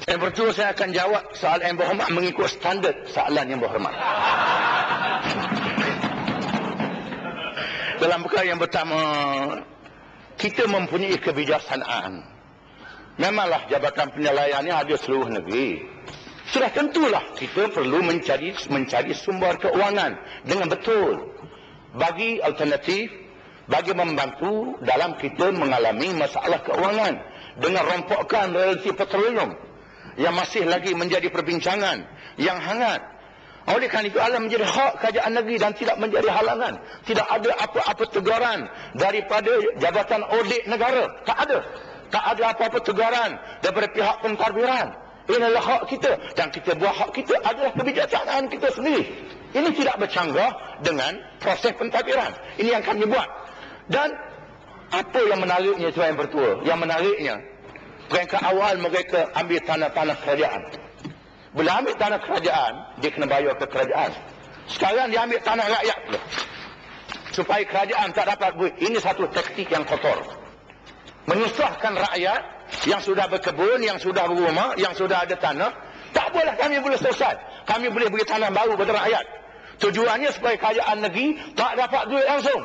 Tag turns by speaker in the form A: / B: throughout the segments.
A: Yang bertua saya akan jawab soalan yang berhormat mengikut standard soalan yang berhormat. Dalam perkara yang pertama, kita mempunyai kebijaksanaan. Memanglah jabatan penilaian ini ada seluruh negeri. Sudah tentulah kita perlu mencari sumber keuangan dengan betul. Bagi alternatif, bagi membantu dalam kita mengalami masalah keuangan dengan rompokan royalti petroleum yang masih lagi menjadi perbincangan yang hangat. Oleh kerana itu adalah menjadi hak kerajaan negeri dan tidak menjadi halangan. Tidak ada apa-apa teguran daripada Jabatan Audit Negara. Tak ada. Tak ada apa-apa teguran daripada pihak pentadbiran. Ini adalah hak kita. Dan kita buat hak kita adalah kebijaksanaan kita sendiri. Ini tidak bercanggah dengan proses pentadbiran. Ini yang kami buat. Dan apa yang menariknya Tuan Yang Bertua? Yang menariknya, peringkat awal mereka ambil tanah-tanah kerajaan. Bila ambil tanah kerajaan, dia kena bayar ke kerajaan. Sekarang dia ambil tanah rakyat pula. Supaya kerajaan tak dapat duit. Ini satu taktik yang kotor. Menyusahkan rakyat yang sudah berkebun, yang sudah berumah, yang sudah ada tanah. Tak boleh kami boleh selesai. Kami boleh beri tanah baru kepada rakyat. Tujuannya supaya kerajaan negeri tak dapat duit langsung.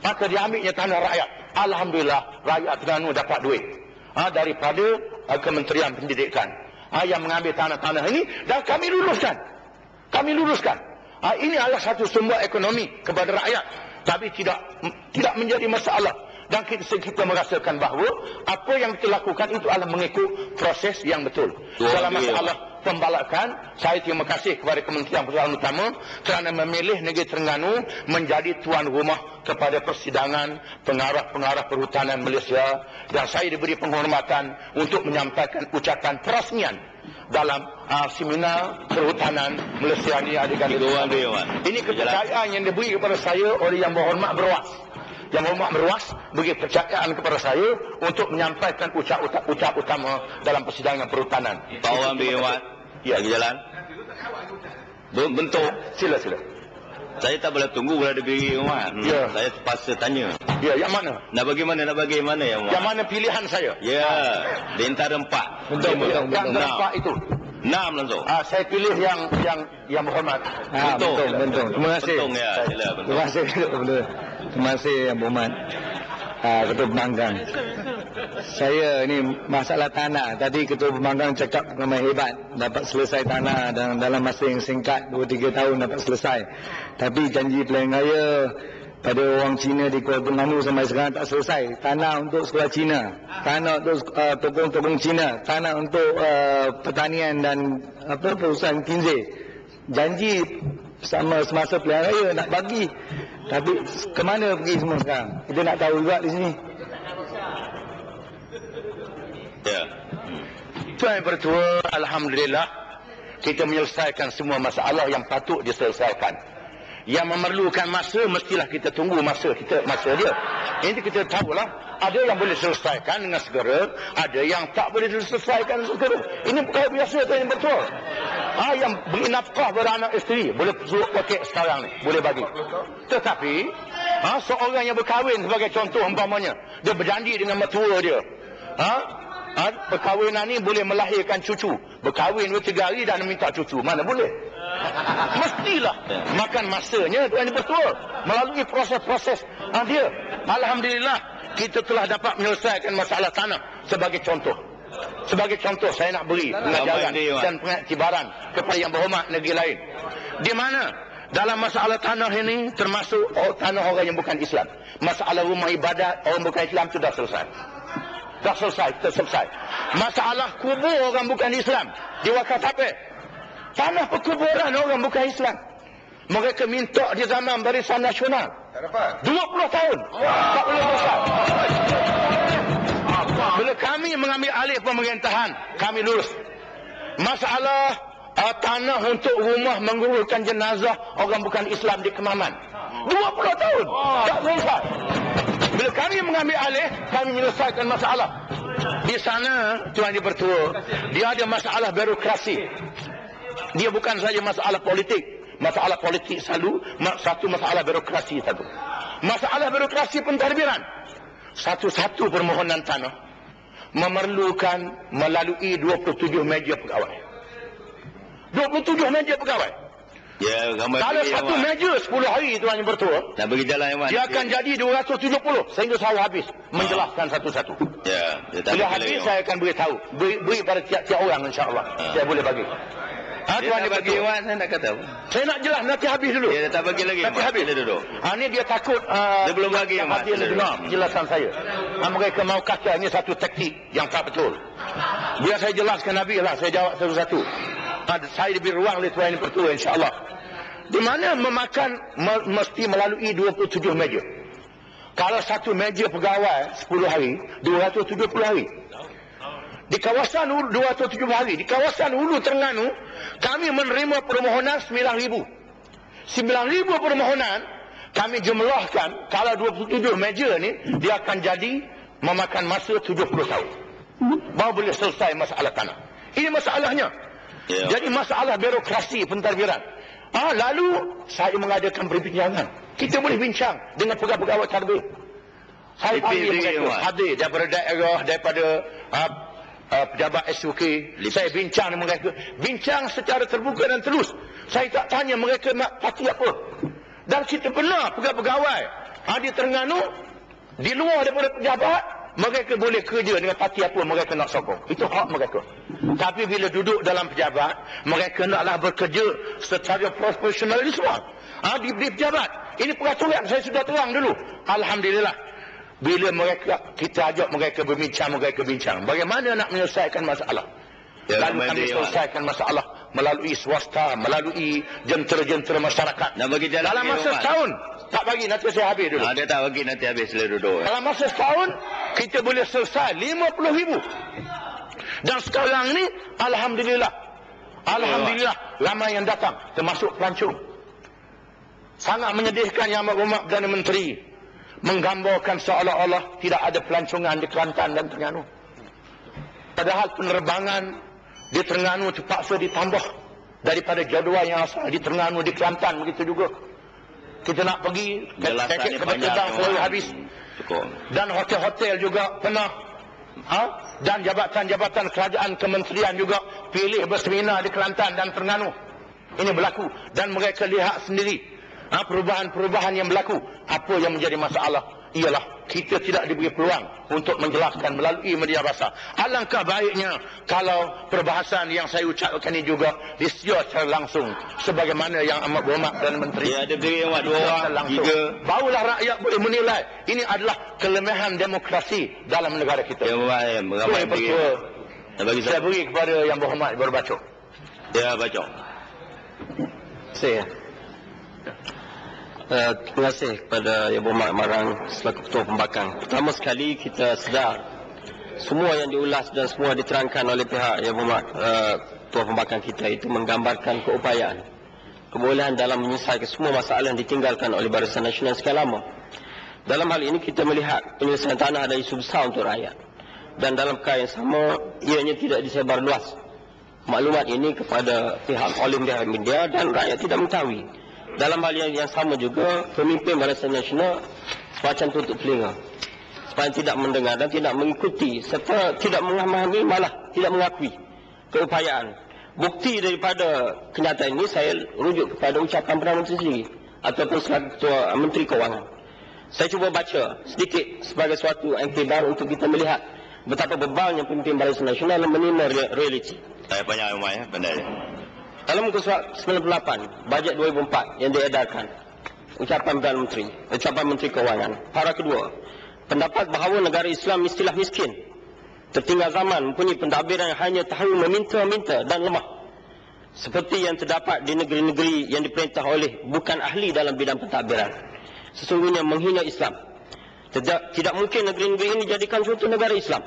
A: Maka dia ambilnya tanah rakyat. Alhamdulillah rakyat Terengganu dapat duit. Daripada Kementerian Pendidikan. Yang mengambil tanah-tanah ini dan kami luruskan. Kami luruskan. Ini adalah satu sumber ekonomi kepada rakyat. Tapi tidak menjadi masalah. Dan kita merasakan bahawa apa yang kita lakukan itu adalah mengikut proses yang betul. Dalam masalah pembalakan, saya terima kasih kepada Kementerian Pertahanan Utama kerana memilih negeri Terengganu menjadi tuan rumah kepada persidangan pengarah-pengarah perhutanan Malaysia. Dan saya diberi penghormatan untuk menyampaikan ucapan perasmian dalam seminar perhutanan Malaysia ini. Ini kepercayaan yang diberi kepada saya oleh Yang Berhormat Berwas. Yang Berhormat Berwas beri kepercayaan kepada saya untuk menyampaikan ucap utama dalam persidangan perhutanan.
B: Pak Wan Berhormat, bagi jalan. Bentuk.
A: Sila.
B: Saya tak boleh tunggu boleh diberi hormat. Saya terpaksa tanya.
A: Ya, yang mana?
B: Nak bagi mana yang
A: Yang mana pilihan saya?
B: Ya, di antara 4.
A: Betul. Yang keempat itu.
B: 6 langsung.
A: Saya pilih yang berhormat.
C: Betul. Terima kasih.
B: Bentung ya, sila bentung.
C: Terima kasih. Terima kasih Yang Berhormat Ketua Pembangkang. Saya ini masalah tanah. Tadi Ketua Pembangkang cakap ramai hebat, dapat selesai tanah dan dalam masa yang singkat 2-3 tahun dapat selesai. Tapi janji pilihan raya pada orang Cina di Kuala Terengganu sampai sekarang tak selesai. Tanah untuk sekolah Cina, tanah untuk tokong-tokong Cina, tanah untuk pertanian dan perusahaan Kinze. Janji sama semasa pilihan raya nak bagi. Tapi ke mana pergi semua sekarang? Kita nak tahu juga di sini.
B: Ya.
A: Tuan Yang Bertua, alhamdulillah kita menyelesaikan semua masalah yang patut diselesaikan. Yang memerlukan masa mestilah kita tunggu masa dia. Ini kita tahulah, ada yang boleh selesaikan dengan segera, ada yang tak boleh diselesaikan segera. Ini perkara biasa Tuan Yang Bertua. Yang beri nafkah pada anak isteri boleh suruh pakai sekarang ni, boleh bagi. Tetapi seorang yang berkahwin sebagai contoh umpamanya, dia berjanji dengan mertua dia, perkahwinan ni boleh melahirkan cucu. Berkahwin 2-3 hari dan minta cucu, mana boleh? Mestilah makan masanya Tuan Yang Bertua melalui proses-proses dia. Alhamdulillah kita telah dapat menyelesaikan masalah tanah sebagai contoh. Sebagai contoh saya nak beri pengajaran dan pengiktibaran kepada Yang Berhormat negeri lain. Di mana dalam masalah tanah ini termasuk tanah orang yang bukan Islam. Masalah rumah ibadat orang bukan Islam sudah selesai. Dah selesai. Masalah kubur orang bukan Islam di Wakaf Tapek. Tanah perkuburan orang bukan Islam. Mereka minta di zaman Barisan Nasional 20 tahun. Tak boleh selesai. Bila kami mengambil alih pemerintahan, kami lurus. Masalah tanah untuk rumah menguburkan jenazah orang bukan Islam di Kemaman 20 tahun. Tak selesai. Bila kami mengambil alih, kami menyelesaikan masalah. Di sana, Tuan Yang Bertua, dia ada masalah birokrasi. Dia bukan saja masalah politik. Masalah politik selalu satu, masalah birokrasi satu. Masalah birokrasi pentadbiran. Satu-satu permohonan tanah memerlukan melalui 27 meja pegawai. 27 meja pegawai.
B: Ya, ramai
A: Kalau
B: pergi,
A: satu
B: Wan.
A: meja 10 hari Tuan Yang Bertua,
B: Nak bagi jalan, Wan.
A: dia akan jadi 270 sehingga saya habis menjelaskan satu-satu.
B: Ya, dia tak
A: Bila
B: bagi
A: habis
B: lagi,
A: saya akan beritahu. Beri pada tiap-tiap orang insya-Allah. Saya boleh bagi.
B: Wan. Dia
A: Tuan
B: tak
A: Yang
B: bagi,
A: Bertua.
B: Wan. Saya nak kata.
A: Saya nak jelas nanti habis dulu.
B: Dia tak bagi lagi,
A: Nanti
B: Wan.
A: habis.
B: Dia duduk.
A: Ini dia takut
B: Dia belum bagi,
A: yang
B: Wan.
A: hadir
B: Dia
A: lebih
B: duduk.
A: lama penjelasan saya. Mereka mau kata ini satu taktik yang tak betul. Biar saya jelaskan habis lah, saya jawab satu-satu. Saya diberi ruang oleh Tuan Yang Bertua insya-Allah. Di mana mesti melalui 27 meja. Kalau satu meja pegawai 10 hari, 270 hari. Di kawasan Hulu 270 hari. Di kawasan Hulu Terengganu, kami menerima permohonan 9,000. 9,000 permohonan kami jumlahkan. Kalau 27 meja ni, dia akan jadi memakan masa 70 tahun. Baru boleh selesai masalah tanah. Ini masalahnya.
B: Ya.
A: Jadi masalah birokrasi pentadbiran. Lalu saya mengadakan perbincangan. Kita boleh bincang dengan pegawai-pegawai tadbir. Saya panggil mereka hadir daripada daerah, daripada pejabat SUK. Saya bincang dengan mereka. Bincang secara terbuka dan terus. Saya tak tanya mereka nak parti apa. Dan kita benar pegawai-pegawai di Terengganu, di luar daripada pejabat, mereka boleh kerja dengan parti apa mereka nak sokong. Itu hak mereka. Tapi bila duduk dalam pejabat, mereka naklah bekerja secara profesionalisme. Di pejabat. Ini peraturan saya sudah terang dulu. Alhamdulillah. Bila kita ajak mereka berbincang, mereka bincang. Bagaimana nak menyelesaikan masalah.
B: Ya,
A: Lalu kami selesaikan masalah melalui swasta, melalui jentera-jentera masyarakat.
B: Nak bagi jalan
A: Dalam
B: lagi,
A: masa
B: Wan.
A: setahun, tak bagi, nanti saya habis dulu.
B: Dia tak bagi, nanti habis sila duduk.
A: Dalam masa setahun, kita boleh selesai 50,000. Dan sekarang ni, Alhamdulillah. Alhamdulillah, ramai yang datang, termasuk pelancong. Sangat menyedihkan Yang Berhormat Perdana Menteri menggambarkan seolah-olah tidak ada pelancongan di Kelantan dan Terengganu. Padahal penerbangan di Terengganu terpaksa ditambah daripada jadual yang asal di Terengganu, di Kelantan, begitu juga. Kita nak pergi, tiket kapal terbang selalu habis.
B: Cukup.
A: Dan hotel-hotel juga pernah. Dan jabatan-jabatan kerajaan kementerian juga pilih berseminar di Kelantan dan Terengganu. Ini berlaku. Dan mereka lihat sendiri perubahan-perubahan yang berlaku. Apa yang menjadi masalah ialah kita tidak diberi peluang untuk menjelaskan melalui media bahasa. Alangkah baiknya kalau perbahasan yang saya ucapkan ini juga disiar secara langsung sebagaimana yang amat berhormat Perdana Menteri.
B: Ya, ada beri awak 2 orang, 3.
A: Barulah rakyat boleh menilai. Ini adalah kelemahan demokrasi dalam negara kita.
B: Ya, ramai beri.
A: Saya beri kepada Yang Berhormat berbaca.
B: Ya, baca.
C: Saya. Terima kasih kepada Yang Berhormat Marang selaku Ketua Pembakang. Pertama sekali kita sedar semua yang diulas dan semua diterangkan oleh pihak Yang Berhormat Ketua Pembakang kita itu menggambarkan keupayaan, kebolehan dalam menyelesaikan semua masalah yang ditinggalkan oleh Barisan Nasional sekian lama. Dalam hal ini kita melihat penyelesaian tanah adalah isu besar untuk rakyat. Dan dalam perkara yang sama, ianya tidak disebar luas maklumat ini kepada pihak oleh pihak media dan rakyat tidak mengetahui. Dalam hal yang sama juga, pemimpin Barisan Nasional semacam tutup telinga supaya tidak mendengar dan tidak mengikuti serta tidak memahami, malah tidak mengakui keupayaan. Bukti daripada kenyataan ini saya rujuk kepada ucapan Perdana Menteri sendiri ataupun selaku Ketua Menteri Kewangan. Saya cuba baca sedikit sebagai suatu iktibar untuk kita melihat betapa bebalnya pemimpin Barisan Nasional menerima realiti.
B: Saya banyak rumah pandai.
C: Dalam muka surat 98, bajet 2004 yang diedarkan, ucapan Perdana Menteri, ucapan Menteri Kewangan. Para kedua, pendapat bahawa negara Islam istilah miskin, tertinggal zaman, mempunyai pentadbiran yang hanya tahu meminta-minta dan lemah. Seperti yang terdapat di negeri-negeri yang diperintah oleh bukan ahli dalam bidang pentadbiran. Sesungguhnya menghina Islam. Tidak mungkin negeri-negeri ini dijadikan contoh negara Islam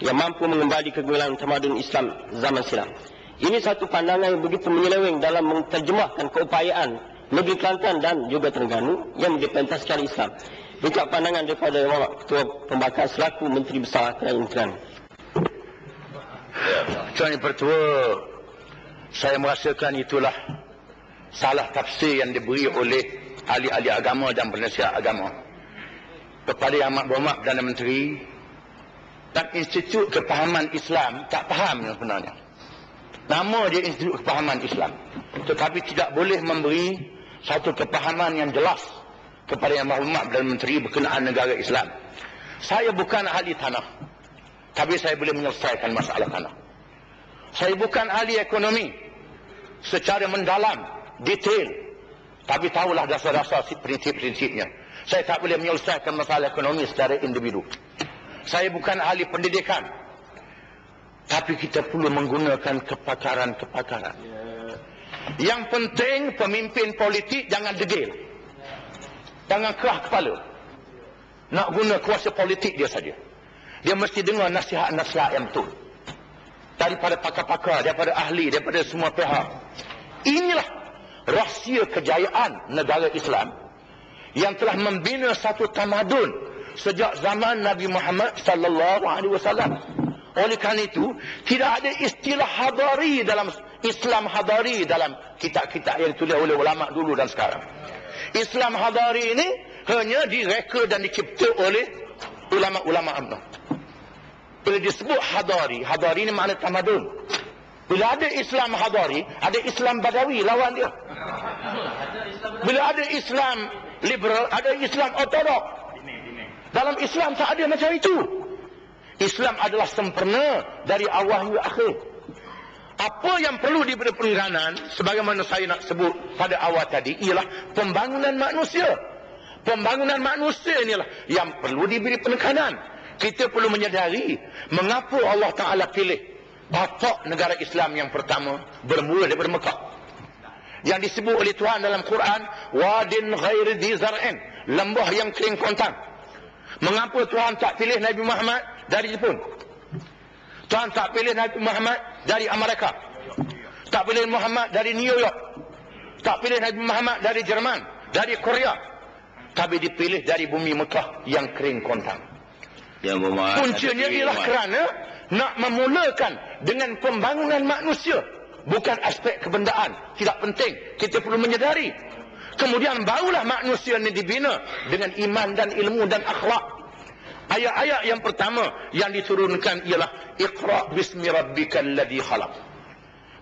C: yang mampu mengembali kegemilangan tamadun Islam zaman silam. Ini satu pandangan yang begitu menyeleweng dalam menterjemahkan keupayaan negeri Kelantan dan juga Terengganu yang dipentaskan Islam. Itu pandangan daripada Ketua Pembakang selaku Menteri Besar Kerajaan Terengganu.
A: Tuan Yang Bertua, saya merasakan itulah salah tafsir yang diberi oleh ahli-ahli agama dan penasihat agama kepada Yang Amat Berhormat Perdana Menteri Dan Institut Kepahaman Islam tak faham yang sebenarnya. Nama dia Institut Kepahaman Islam. Tetapi tidak boleh memberi satu kepahaman yang jelas kepada Yang Berhormat Perdana Menteri berkenaan negara Islam. Saya bukan ahli tanah, tapi saya boleh menyelesaikan masalah tanah. Saya bukan ahli ekonomi secara mendalam, detail, tapi tahulah dasar-dasar prinsip-prinsipnya. Saya tak boleh menyelesaikan masalah ekonomi secara individu. Saya bukan ahli pendidikan, tapi kita perlu menggunakan kepakaran-kepakaran. Yang penting pemimpin politik jangan degil, jangan kerah kepala nak guna kuasa politik dia saja. Dia mesti dengar nasihat-nasihat yang betul daripada pakar-pakar, daripada ahli, daripada semua pihak. Inilah rahsia kejayaan negara Islam yang telah membina satu tamadun sejak zaman Nabi Muhammad sallallahu alaihi wasallam. Oleh kerana itu, tidak ada istilah hadari dalam Islam hadari dalam kitab-kitab yang ditulis oleh ulama dulu dan sekarang. Islam hadari ini hanya direka dan dicipta oleh ulama-ulama UMNO. Bila disebut hadari, hadari ini makna tamadun. Bila ada Islam hadari, ada Islam Badawi lawan dia. Bila ada Islam liberal, ada Islam ortodok. Dalam Islam tak ada macam itu. Islam adalah sempurna dari awal hingga akhir. Apa yang perlu diberi penekanan, sebagaimana saya nak sebut pada awal tadi, ialah pembangunan manusia. Pembangunan manusia inilah yang perlu diberi penekanan. Kita perlu menyadari mengapa Allah Ta'ala pilih bapak negara Islam yang pertama bermula daripada Mekah. Yang disebut oleh Tuhan dalam Quran, wadin ghairi dhi zar'in, lembah yang kering kontang. Mengapa Tuhan tak pilih Nabi Muhammad dari Jepun? Tuhan tak pilih Nabi Muhammad dari Amerika. Tak pilih Muhammad dari New York. Tak pilih Nabi Muhammad dari Jerman, dari Korea. Tapi dipilih dari bumi Mekah yang kering kontang. Puncanya ialah kerana nak memulakan dengan pembangunan manusia, bukan aspek kebendaan. Tidak penting, kita perlu menyadari. Kemudian barulah manusia ini dibina dengan iman dan ilmu dan akhlak. Ayat-ayat yang pertama yang diturunkan ialah Iqra' bismi rabbikal ladzi khalaq.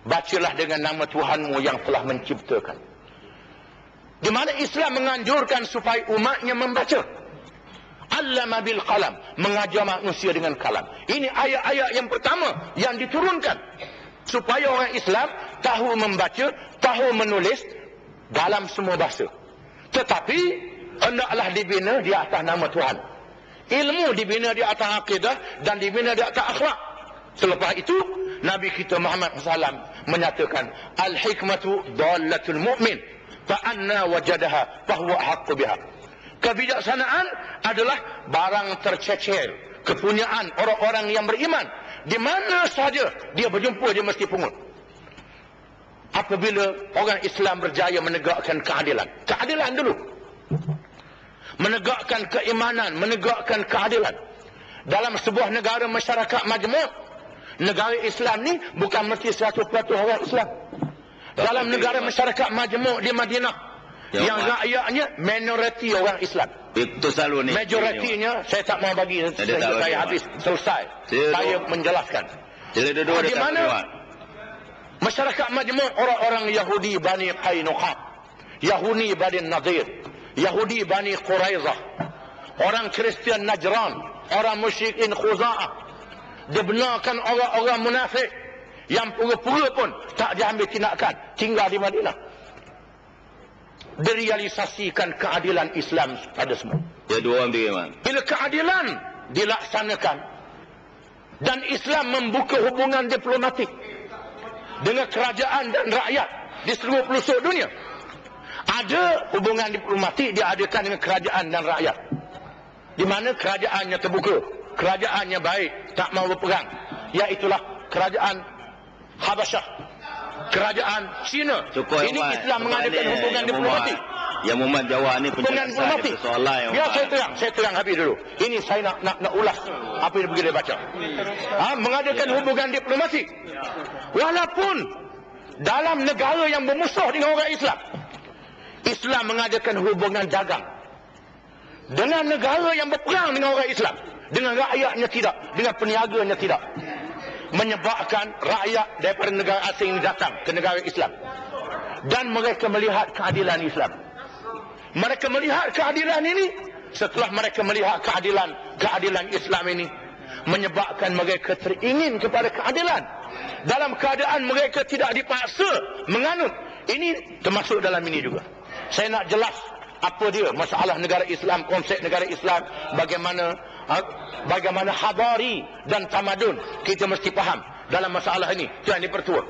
A: Bacalah dengan nama Tuhanmu yang telah menciptakan. Di mana Islam menganjurkan supaya umatnya membaca. Allama bil qalam, mengajar manusia dengan kalam. Ini ayat-ayat yang pertama yang diturunkan supaya orang Islam tahu membaca, tahu menulis dalam semua bahasa. Tetapi hendaklah dibina di atas nama Tuhan. Ilmu dibina di atas akidah dan dibina di atas akhlak. Selepas itu Nabi kita Muhammad SAW menyatakan, al-hikmatu dallatul mu'min fa'anna wajadaha fahuwa haqqu biha. Kebijaksanaan adalah barang tercecer, kepunyaan orang-orang yang beriman. Di mana sahaja dia berjumpa, dia mesti pungut. Apabila orang Islam berjaya menegakkan keadilan. Keadilan dulu. Menegakkan keimanan, menegakkan keadilan. Dalam sebuah negara masyarakat majmuk, negara Islam ni bukan mesti 100% orang Islam. Dalam negara masyarakat majmuk di Madinah, yang rakyatnya minoriti orang Islam.
B: Itu selalu ni.
A: Majoritinya saya tak mau bagi saya habis selesai. Saya menjelaskan. Di mana masyarakat majmuk orang-orang Yahudi Bani Qainuqa, Yahudi Bani Nadir, Yahudi Bani Quraizah, orang Kristian Najran, orang musyrikin Khuza'ah, dibenarkan orang-orang munafik yang pura-pura pun tak diambil tindakan, tinggal di Madinah. Direalisasikan keadilan Islam pada semua.
B: Ya, dua orang bagaimana?
A: Bila keadilan dilaksanakan dan Islam membuka hubungan diplomatik dengan kerajaan dan rakyat di seluruh pelosok dunia. Ada hubungan diplomatik diadakan dengan kerajaan dan rakyat. Di mana kerajaannya terbuka, kerajaannya baik, tak mau berperang. Iaitulah kerajaan Habasyah, kerajaan Cina. Ini Islam mengadakan hubungan diplomatik.
B: Yang Muhammad jawab ni
A: hubungan diplomatik. Biar saya terang habis dulu. Ini saya nak ulas apa yang pergi dia baca. Mengadakan hubungan diplomatik. Walaupun dalam negara yang bermusuh dengan orang Islam, Islam mengadakan hubungan dagang dengan negara yang berperang dengan orang Islam. dengan rakyatnya tidak, dengan peniaganya tidak. Menyebabkan rakyat daripada negara asing datang ke negara Islam. Dan mereka melihat keadilan Islam. Mereka melihat keadilan ini. Setelah mereka melihat keadilan Islam ini, menyebabkan mereka teringin kepada keadilan. Dalam keadaan mereka tidak dipaksa menganut. Ini termasuk dalam ini juga. Saya nak jelas apa dia masalah negara Islam, konsep negara Islam, bagaimana hadari dan tamadun. Kita mesti faham dalam masalah ini. Tuan dipertua.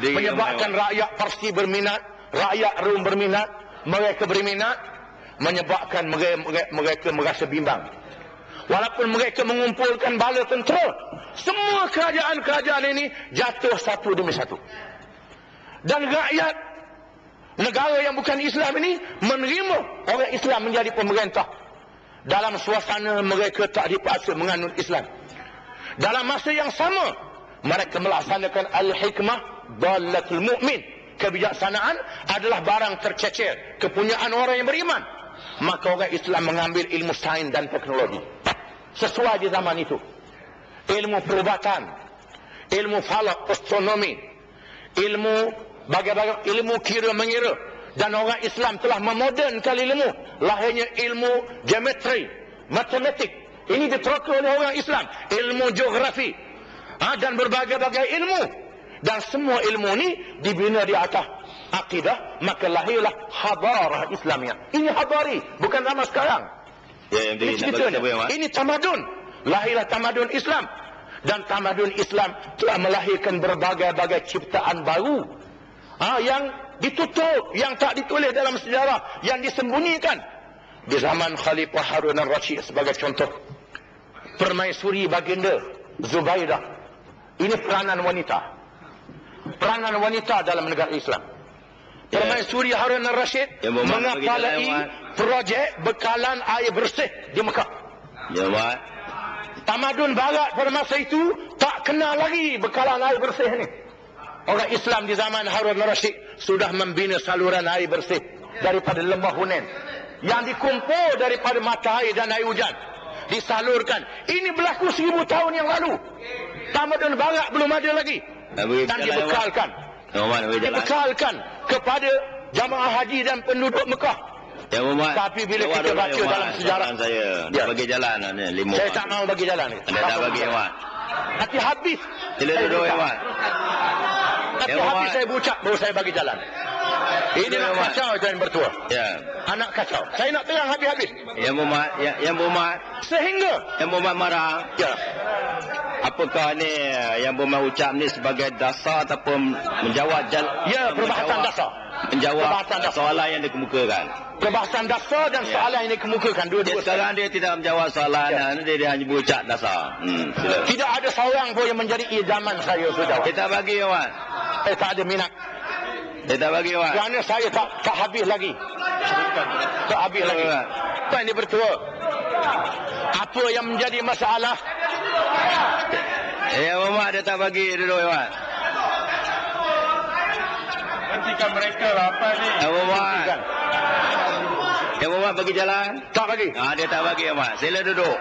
A: Menyebabkan rakyat Parsi berminat, rakyat Rom berminat, mereka berminat, menyebabkan mereka merasa bimbang. Walaupun mereka mengumpulkan bala tentera, semua kerajaan-kerajaan ini jatuh satu demi satu. Dan rakyat negara yang bukan Islam ini menerima orang Islam menjadi pemerintah. Dalam suasana mereka tak dipaksa menganut Islam. Dalam masa yang sama, mereka melaksanakan al-hikmah dalatul mu'min. Kebijaksanaan adalah barang tercecer, kepunyaan orang yang beriman. Maka orang Islam mengambil ilmu sains dan teknologi. Sesuai di zaman itu. Ilmu perubatan, ilmu falak, astronomi, ilmu kira mengira. Dan orang Islam telah memodernkan ilmu. Lahirnya ilmu geometri, matematik. Ini diteroka oleh orang Islam. Ilmu geografi. Dan berbagai-bagai ilmu. Dan semua ilmu ini dibina di atas akidah. Maka lahirlah hadarah Islamiyah. Ini hadari, bukan zaman sekarang. Ini ceritanya. Ini tamadun. Lahirlah tamadun Islam. Dan tamadun Islam telah melahirkan berbagai-bagai ciptaan baru. Yang ditutup, yang tak ditulis dalam sejarah, yang disembunyikan. Di zaman Khalifah Harun al-Rashid sebagai contoh. Permaisuri baginda Zubaidah. Ini peranan wanita. Peranan wanita dalam negara Islam. Permaisuri Harun al-Rashid mengepalai projek bekalan air bersih di Mekah.
B: Ya, Mak.
A: Tamadun barat pada masa itu tak kenal lagi bekalan air bersih ni. Orang Islam di zaman Harun al-Rashid sudah membina saluran air bersih daripada lembah Hunain yang dikumpul daripada mata air dan air hujan, disalurkan. Ini berlaku 1000 tahun yang lalu. Tamadun barat belum ada lagi. Dan dibekalkan kepada jamaah haji dan penduduk Mekah.
B: Ya, Muhammad.
A: Tapi bila kita baca dalam sejarah
B: saya nak bagi jalan ni 5.
A: Saya tak mau bagi jalan ni.
B: Anda tak bagi, Muhammad.
A: Nanti habis.
B: Sila duduk, Muhammad.
A: Nanti habis saya bucak baru saya bagi jalan. Ini nak kacau tuan bertua.
B: Ya.
A: Anak kacau. Saya nak terang habis-habis.
B: Ya, Muhammad. Yang Muhammad.
A: Sehingga
B: Yang Muhammad marah.
A: Ya.
B: Apakah ni yang Muhammad ucap ni sebagai dasar ataupun menjawab
A: Ya, perbahasan dasar.
B: Menjawab soalan yang dikemukakan.
A: Perbahasan dasar dan soalan yang dikemukakan dua-dua.
B: Sekarang dia tidak menjawab soalan, dia hanya berucap dasar.
A: Tidak ada seorang pun yang menjadi idaman saya sudah.
B: Kita bagi, Wan.
A: Saya tak ada minat.
B: Kita bagi, Wan.
A: Kerana saya tak habis lagi. Tak habis lagi. Tuan ini bertua. Apa yang menjadi masalah?
B: Ya, Muhammad dia tak bagi duduk, Wan.
D: Hentikan mereka lah apa ni?
B: Ya, Muhammad. Ya, Muhammad bagi jalan?
A: Tak bagi.
B: Dia tak bagi, Muhammad. Sila duduk.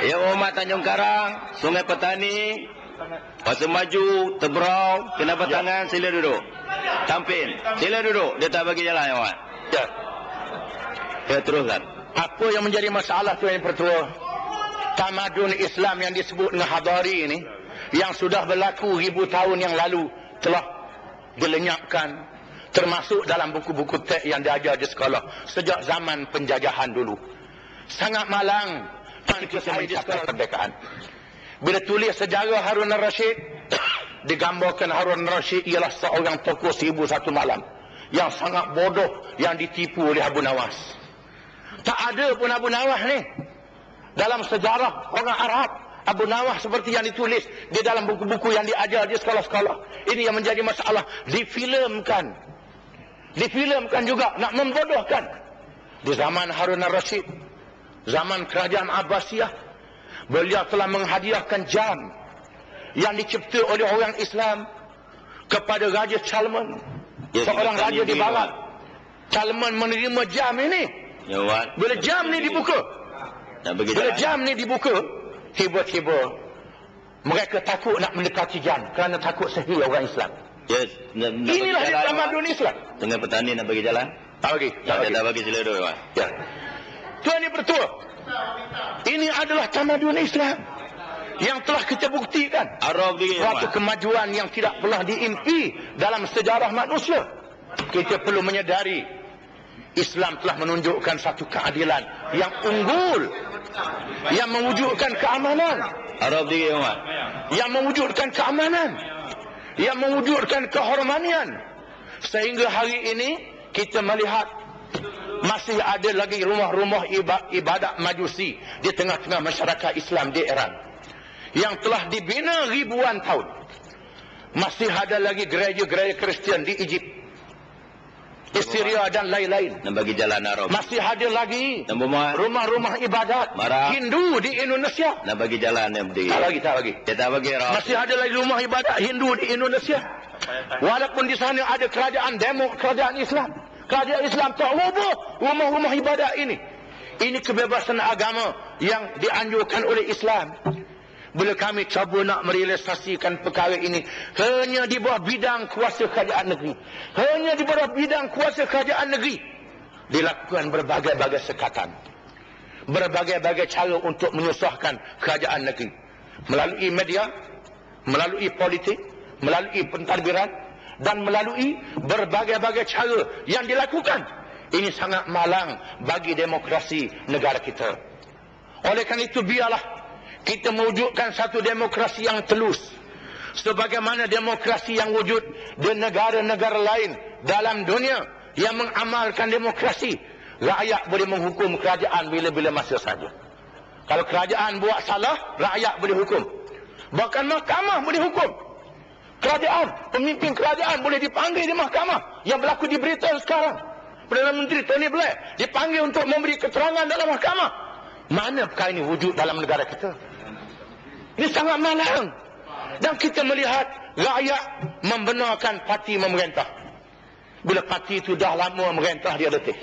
B: Ya, Muhammad Tanjung Karang, Sungai Petani, Pasir Maju, Tebrau, Kena Batangan, sila duduk. Tampin, sila duduk. Dia tak bagi jalan, Muhammad.
A: Ya.
B: Ya, teruskan.
A: Apa yang menjadi masalah Tuan Yang Pertua? Tamadun Islam yang disebut dengan hadari ini, yang sudah berlaku 1000 tahun yang lalu, telah dilenyapkan, termasuk dalam buku-buku teks yang diajar di sekolah sejak zaman penjajahan dulu. Sangat malang kita mencapai kemerdekaan. Bila tulis sejarah Harun al-Rashid, digambarkan Harun al-Rashid ialah seorang tokoh 1001 malam yang sangat bodoh, yang ditipu oleh Abu Nawas. Tak ada pun Abu Nawas ni dalam sejarah orang Arab. Abu Nawas seperti yang ditulis di dalam buku-buku yang diajar di sekolah-sekolah. Ini yang menjadi masalah. Difilmkan juga, nak membodohkan. Di zaman Harun al-Rashid, zaman kerajaan Abbasiyah, beliau telah menghadiahkan jam yang dicipta oleh orang Islam kepada Raja Salman, seorang raja di barat. Salman menerima jam ini. Bila jam ni dibuka,
B: Nak bagi
A: Bila
B: jalan.
A: jam ni dibuka, tiba-tiba mereka takut nak mendekati jam kerana takut sihir orang Islam.
B: Ya, nak bagi
A: Inilah
B: jalan,
A: tamadun Islam.
B: Sungai Petani nak bagi jalan.
A: Tak bagi.
B: Tak bagi sila duduk, Wan.
A: Ya. Tuan Yang Bertua, ini adalah tamadun Islam yang telah kita buktikan.
B: Arab diri,
A: Suatu
B: Wan.
A: kemajuan yang tidak pernah diimpi dalam sejarah manusia. Kita perlu menyadari Islam telah menunjukkan satu keadilan yang unggul, yang mewujudkan keamanan,
B: Arab diri, Wan.
A: yang mewujudkan keamanan, yang mewujudkan kehormatan. Sehingga hari ini kita melihat masih ada lagi rumah-rumah ibadat Majusi di tengah-tengah masyarakat Islam di Iran yang telah dibina ribuan tahun. Masih ada lagi gereja-gereja Kristian di Egypt, di Syria dan lain-lain.
B: Nak bagi jalan Arab.
A: Masih ada lagi
B: Nombor Muhammad.
A: rumah-rumah ibadat
B: Marah.
A: Hindu di Indonesia.
B: Nak bagi jalan yang berdiri.
A: Tak lagi.
B: Dia tak bagi Arab.
A: Masih ada lagi rumah ibadat Hindu di Indonesia. Walaupun di sana ada kerajaan kerajaan Islam. Kerajaan Islam tak roboh rumah-rumah ibadat ini. Ini kebebasan agama yang dianjurkan oleh Islam. Bila kami cuba nak merealisasikan perkara ini hanya di bawah bidang kuasa kerajaan negeri, hanya di bawah bidang kuasa kerajaan negeri, dilakukan berbagai-bagai sekatan, berbagai-bagai cara untuk menyusahkan kerajaan negeri, melalui media, melalui politik, melalui pentadbiran, dan melalui berbagai-bagai cara yang dilakukan. Ini sangat malang bagi demokrasi negara kita. Oleh kerana itu, biarlah kita mewujudkan satu demokrasi yang telus, sebagaimana demokrasi yang wujud di negara-negara lain dalam dunia yang mengamalkan demokrasi. Rakyat boleh menghukum kerajaan bila-bila masa saja. Kalau kerajaan buat salah, rakyat boleh hukum. Bahkan mahkamah boleh hukum. Kerajaan, pemimpin kerajaan boleh dipanggil di mahkamah. Yang berlaku di Britain sekarang, Perdana Menteri Tony Blair dipanggil untuk memberi keterangan dalam mahkamah. Mana perkara ini wujud dalam negara kita? Ini sangat malang. Dan kita melihat rakyat membenarkan parti memerintah. Bila parti itu dah lama memerintah, dia letih.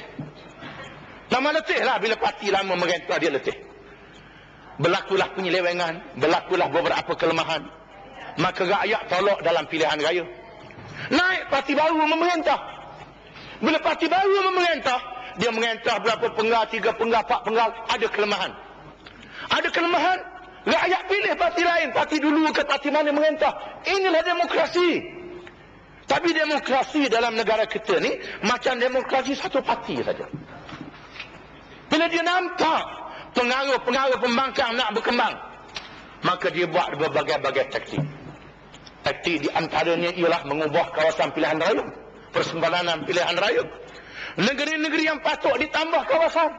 A: Nama letih lah bila parti lama memerintah, dia letih. Berlakulah penyelewengan, berlakulah beberapa kelemahan, maka rakyat tolak dalam pilihan raya. Naik parti baru memerintah. Bila parti baru memerintah, dia memerintah berapa penggal, 3 penggal, 4 penggal, ada kelemahan. Ada kelemahan, rakyat pilih parti lain, parti dulu ke parti mana memerintah. Inilah demokrasi. Tapi demokrasi dalam negara kita ni macam demokrasi satu parti saja. Bila dia nampak pengaruh-pengaruh pembangkang nak berkembang, maka dia buat berbagai-bagai taktik. Taktik di antaranya ialah mengubah kawasan pilihan raya, persembadanan pilihan raya. Negeri-negeri yang patut ditambah kawasan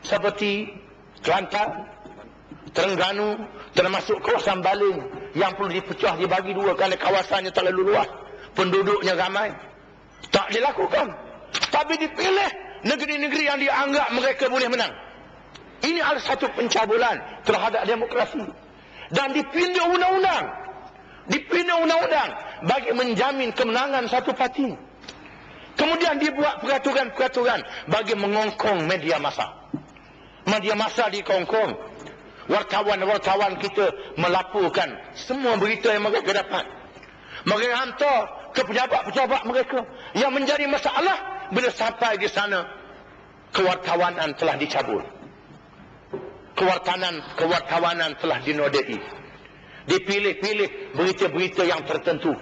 A: seperti Kelantan, Terengganu, termasuk kawasan Baling yang perlu dipecah, dibagi dua kerana kawasannya terlalu luas, penduduknya ramai. Tak dilakukan. Tapi dipilih negeri-negeri yang dianggap mereka boleh menang. Ini adalah satu pencabulan terhadap demokrasi. Dan dipindah undang-undang. Dipindah undang-undang bagi menjamin kemenangan satu parti. Kemudian dibuat peraturan-peraturan bagi mengongkong media massa. Media massa dikongkong. Wartawan-wartawan kita melaporkan semua berita yang mereka dapat. Mereka hantar ke pejabat-pejabat mereka. Yang menjadi masalah bila sampai di sana, kewartawanan telah dicabut. Kewartawanan telah dinodai. Dipilih-pilih berita-berita yang tertentu.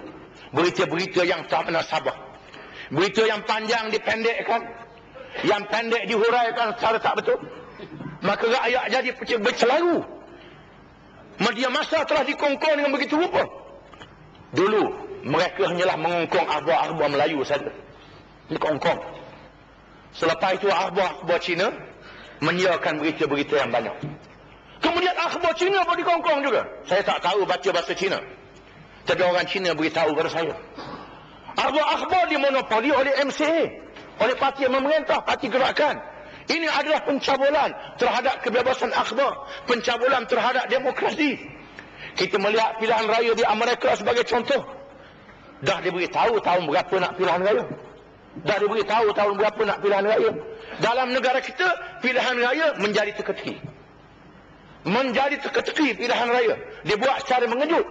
A: Berita-berita yang tak menasabah. Berita yang panjang dipendekkan. Yang pendek dihuraikan secara tak betul. Maka rakyat jadi bercelaru. Media massa telah dikongkong dengan begitu rupa. Dulu mereka hanyalah mengongkong akhbar-akhbar Melayu saja. Dikongkong. Selepas itu akhbar-akhbar Cina menyiarkan berita-berita yang banyak. Kemudian akhbar Cina pun dikongkong juga. Saya tak tahu baca bahasa Cina. Tapi orang Cina beritahu kepada saya. Akhbar-akhbar dimonopoli oleh MCA, oleh parti yang memerintah, parti gerakan. Ini adalah pencabulan terhadap kebebasan akhbar, pencabulan terhadap demokrasi. Kita melihat pilihan raya di Amerika sebagai contoh. Dah diberitahu tahun berapa nak pilihan raya. Dah diberitahu tahun berapa nak pilihan raya. Dalam negara kita, pilihan raya menjadi teka-teki. menjadi teka-teki pilihan raya. Dia buat secara mengejut.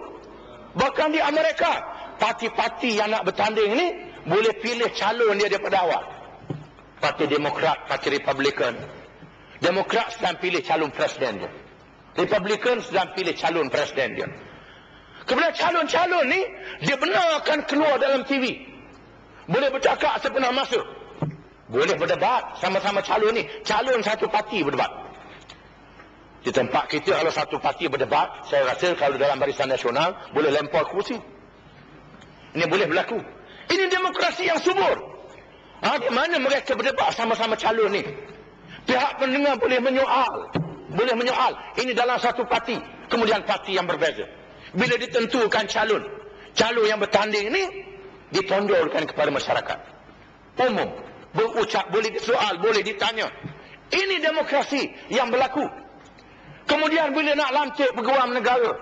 A: Bahkan di Amerika, parti-parti yang nak bertanding ni boleh pilih calon dia daripada awal. Parti Demokrat, Parti Republikan. Demokrat sedang pilih calon presiden dia. Republikan sedang pilih calon presiden dia. Kemudian calon-calon ni dia benar akan keluar dalam TV. Boleh bercakap sepenuh masa. Boleh berdebat sama-sama calon ni. Calon satu parti berdebat. Di tempat kita kalau satu parti berdebat, saya rasa kalau dalam Barisan Nasional boleh lempar kursi. Ini boleh berlaku. Ini demokrasi yang subur. Di mana mereka berdebat sama-sama calon ni? Pihak pendengar boleh menyoal. Boleh menyoal. Ini dalam satu parti. Kemudian parti yang berbeza. Bila ditentukan calon yang bertanding ni ditonjolkan kepada masyarakat umum, berucap, boleh disoal, boleh ditanya. Ini demokrasi yang berlaku. Kemudian bila nak lantik peguam negara,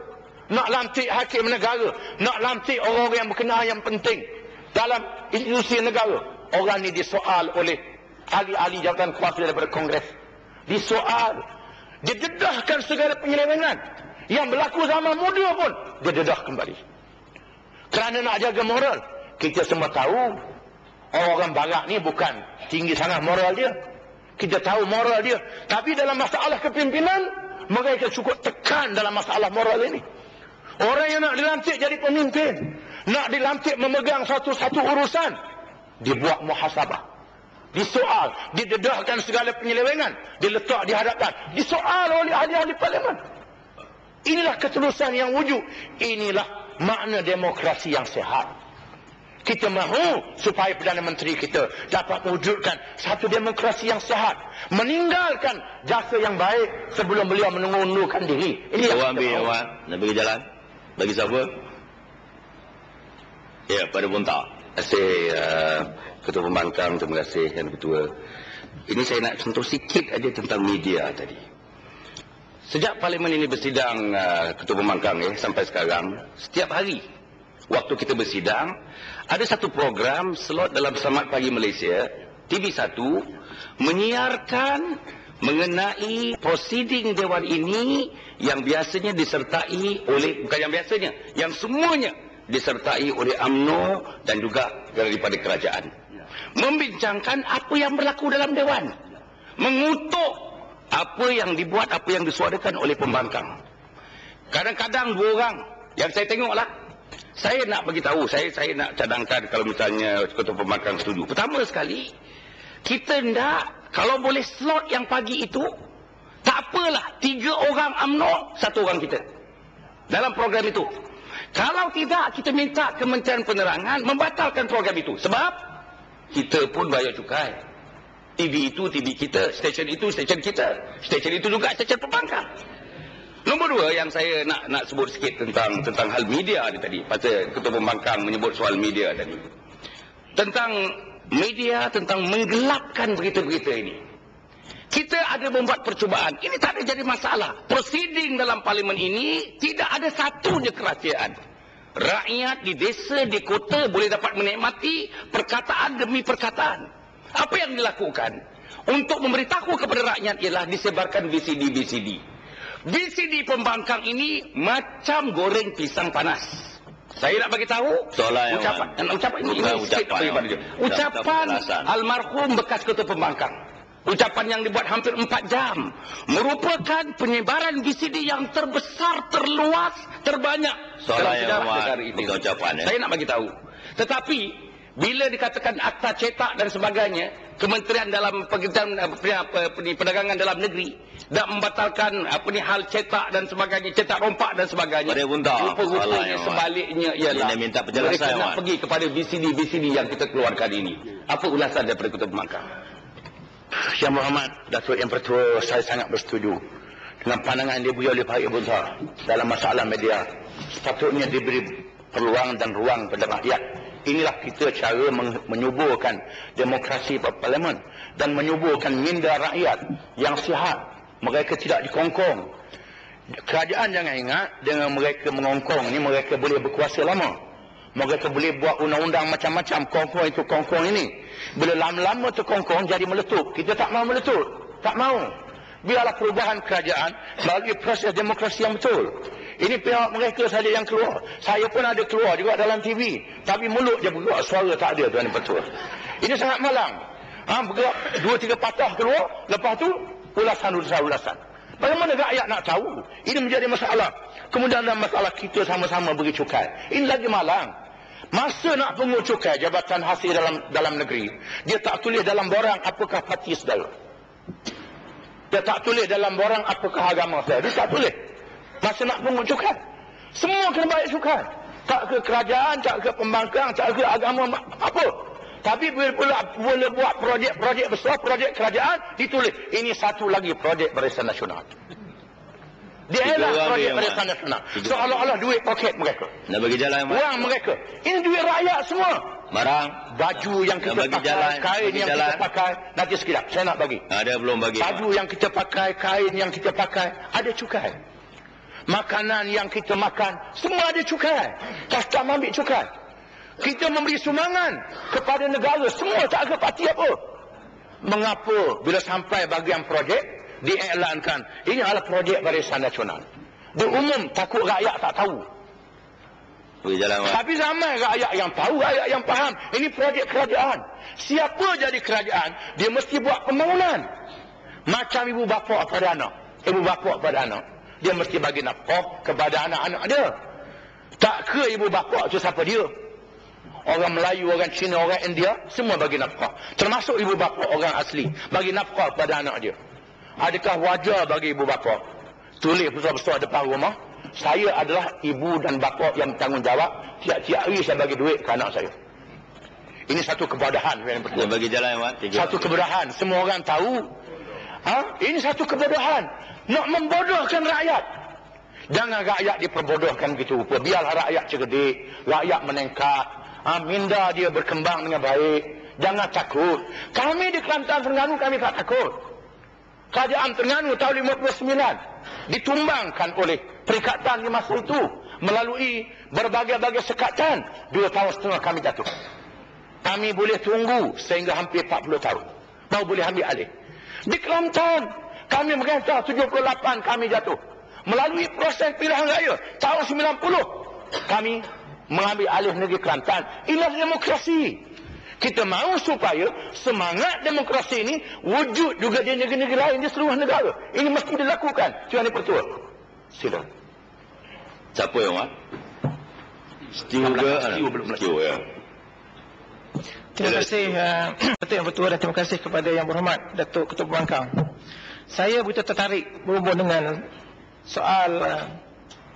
A: nak lantik hakim negara, nak lantik orang yang berkenaan yang penting dalam institusi negara, orang ni disoal oleh ahli-ahli jawatan kuasa daripada Kongres. Disoal, didedahkan segala penyelewengan yang berlaku zaman muda pun dia dedah kembali. Kerana nak jaga moral. Kita semua tahu orang barat ni bukan tinggi sangat moral dia. Kita tahu moral dia. Tapi dalam masalah kepimpinan, mereka cukup tekan dalam masalah moral ini. Orang yang nak dilantik jadi pemimpin, nak dilantik memegang satu-satu urusan, dibuat muhasabah. Disoal, didedahkan segala penyelewengan, diletak di hadapan, disoal oleh ahli-ahli parlimen. Inilah ketulusan yang wujud. Inilah makna demokrasi yang sehat. Kita mahu supaya Perdana Menteri kita dapat mewujudkan satu demokrasi yang sehat. Meninggalkan jasa yang baik sebelum beliau mengundurkan diri. Ini yang
B: ambil awak. Nak bagi jalan? Bagi siapa? Ya, pada Bontak.
C: Terima kasih Ketua Pembangkang. Terima kasih Yang Ketua. Ini saya nak sentuh sikit aja tentang media tadi. Sejak parlimen ini bersidang, Ketua Pembangkang sampai sekarang, setiap hari waktu kita bersidang, ada satu program slot dalam Selamat Pagi Malaysia, TV1, menyiarkan mengenai prosiding Dewan ini yang biasanya disertai oleh, bukan yang biasanya, yang semuanya disertai oleh UMNO dan juga daripada kerajaan. Membincangkan apa yang berlaku dalam Dewan. Mengutuk apa yang dibuat, apa yang disuarakan oleh pembangkang. Kadang-kadang dua orang yang saya tengoklah, saya nak bagi tahu, saya nak cadangkan kalau misalnya Ketua Pembangkang setuju. Pertama sekali, kita nak, kalau boleh slot yang pagi itu, tak apalah, 3 orang UMNO, 1 orang kita dalam program itu. Kalau tidak, kita minta Kementerian Penerangan membatalkan program itu. Sebab kita pun bayar cukai. TV itu TV kita, stesen itu stesen kita, stesen itu juga stesen pembangkang. Nombor 2 yang saya nak sebut sikit tentang hal media tadi. Pasal Ketua Pembangkang menyebut soal media tadi. Tentang media, tentang menggelapkan berita-berita ini. Kita ada membuat percubaan. Ini tak ada jadi masalah. Prosiding dalam parlimen ini tidak ada satu je kerahsiaan. Rakyat di desa, di kota boleh dapat menikmati perkataan demi perkataan. Apa yang dilakukan untuk memberitahu kepada rakyat ialah disebarkan VCD. VCD pembangkang ini macam goreng pisang panas. Saya nak bagi tahu ucapan ini ucapan almarhum bekas Ketua Pembangkang. Ucapan yang dibuat hampir 4 jam merupakan penyebaran VCD yang terbesar, terluas, terbanyak dalam sejarah negara ini. Saya nak bagi tahu. Tetapi bila dikatakan akta cetak dan sebagainya, Kementerian dalam Perdagangan dalam negeri dah membatalkan hal cetak dan sebagainya, cetak rompak dan sebagainya. Rupa-rupanya sebaliknya ialah mereka nak pergi kepada VCD yang kita keluarkan ini. Apa ulasan daripada Ketua Pembangkang?
A: Yang Muhammad, Datuk Yang Pertua, saya sangat bersetuju dengan pandangan dia oleh Pak Ibu Bontak dalam masalah media. Sepatutnya diberi peluang dan ruang pada rakyat. Inilah kita cara menyuburkan demokrasi parlimen dan menyuburkan minda rakyat yang sihat. Mereka tidak dikongkong. Kerajaan jangan ingat dengan mereka mengongkong ni mereka boleh berkuasa lama. Mereka boleh buat undang-undang macam-macam, kongkong itu, kongkong ini. Bila lama-lama terkongkong jadi meletup. Kita tak mau meletup. Tak mau. Biarlah perubahan kerajaan melalui proses demokrasi yang betul. Ini pihak mereka saja yang keluar. Saya pun ada keluar juga dalam TV. Tapi mulut je bergerak, suara tak ada, Tuan Pertua. Ini sangat malang. Bergerak 2-3 patah keluar, lepas tu ulasan. Bagaimana rakyat nak tahu? Ini menjadi masalah. Kemudian dalam masalah kita sama-sama beri cukai. Ini lagi malang. Masa nak pungut cukai Jabatan Hasil dalam negeri, dia tak tulis dalam borang apakah parti saudara. Dia tak tulis dalam borang apakah agama saudara. Dia tak tulis. Masa nak pungut cukai, semua kena bayar cukai. Tak ke kerajaan, tak ke pembangkang, tak ke agama apa. Tapi boleh buat projek besar, projek kerajaan, ditulis ini satu lagi projek Barisan Nasional. Dia elah projek Barisan Nasional. Seolah-olah duit poket mereka.
B: Nak bagi jalan,
A: wang mereka. Ini duit rakyat semua.
B: Marang.
A: Baju yang kita pakai, kain yang kita pakai. Nanti sekejap, saya nak bagi.
B: Ada belum bagi.
A: Baju yang kita pakai, kain yang kita pakai, ada cukai. Makanan yang kita makan, semua ada cukai. Custom ambil cukai. Kita memberi sumbangan kepada negara, semua tak ada parti apa. Mengapa bila sampai bahagian projek, diiklankan ini adalah projek Barisan Nasional. Dia umum, takut rakyat tak tahu. Tapi ramai rakyat yang tahu, rakyat yang faham. Ini projek kerajaan. Siapa jadi kerajaan, dia mesti buat pembangunan. Macam ibu bapa pada anak. Ibu bapa pada anak, dia mesti bagi nafkah kepada anak-anak dia. Tak ke ibu bapa tu siapa dia? Orang Melayu, orang Cina, orang India, semua bagi nafkah. Termasuk ibu bapa orang asli, bagi nafkah pada anak dia. Adakah wajar bagi ibu bapa tulis besar-besar depan rumah, saya adalah ibu dan bapa yang bertanggungjawab, tiap-tiap hari saya bagi duit ke anak saya. Ini satu kebodohan.
B: Dia bagi jalan,
A: satu kebodohan. Semua orang tahu. Ini satu kebodohan. Nak membodohkan rakyat. Jangan rakyat diperbodohkan begitu rupa. Biarlah rakyat cerdik, rakyat menengkap. Minda dia berkembang dengan baik. Jangan takut. Kami di Kelantan Terengganu, kami tak takut. Kerajaan Terengganu tahun 59 ditumbangkan oleh perikatan di masa itu melalui berbagai-bagai sekatan. 2 tahun setengah kami jatuh. Kami boleh tunggu sehingga hampir 40 tahun baru boleh ambil alih. Di Kelantan kami merintah 78 kami jatuh. Melalui proses pilihan raya tahun 90 kami mengambil alih negeri Kelantan. Inilah demokrasi. Kita mahu supaya semangat demokrasi ini wujud juga di negeri-negeri lain di seluruh negara. Ini mesti dilakukan. Tuan Pertua, sila.
B: Siapa yang buat? Setiu ke? Setiu ya.
E: Terima kasih Datuk Yang Bertuah dan terima kasih kepada Yang Berhormat Datuk Ketua Pembangkang. Saya begitu tertarik berhubung dengan soal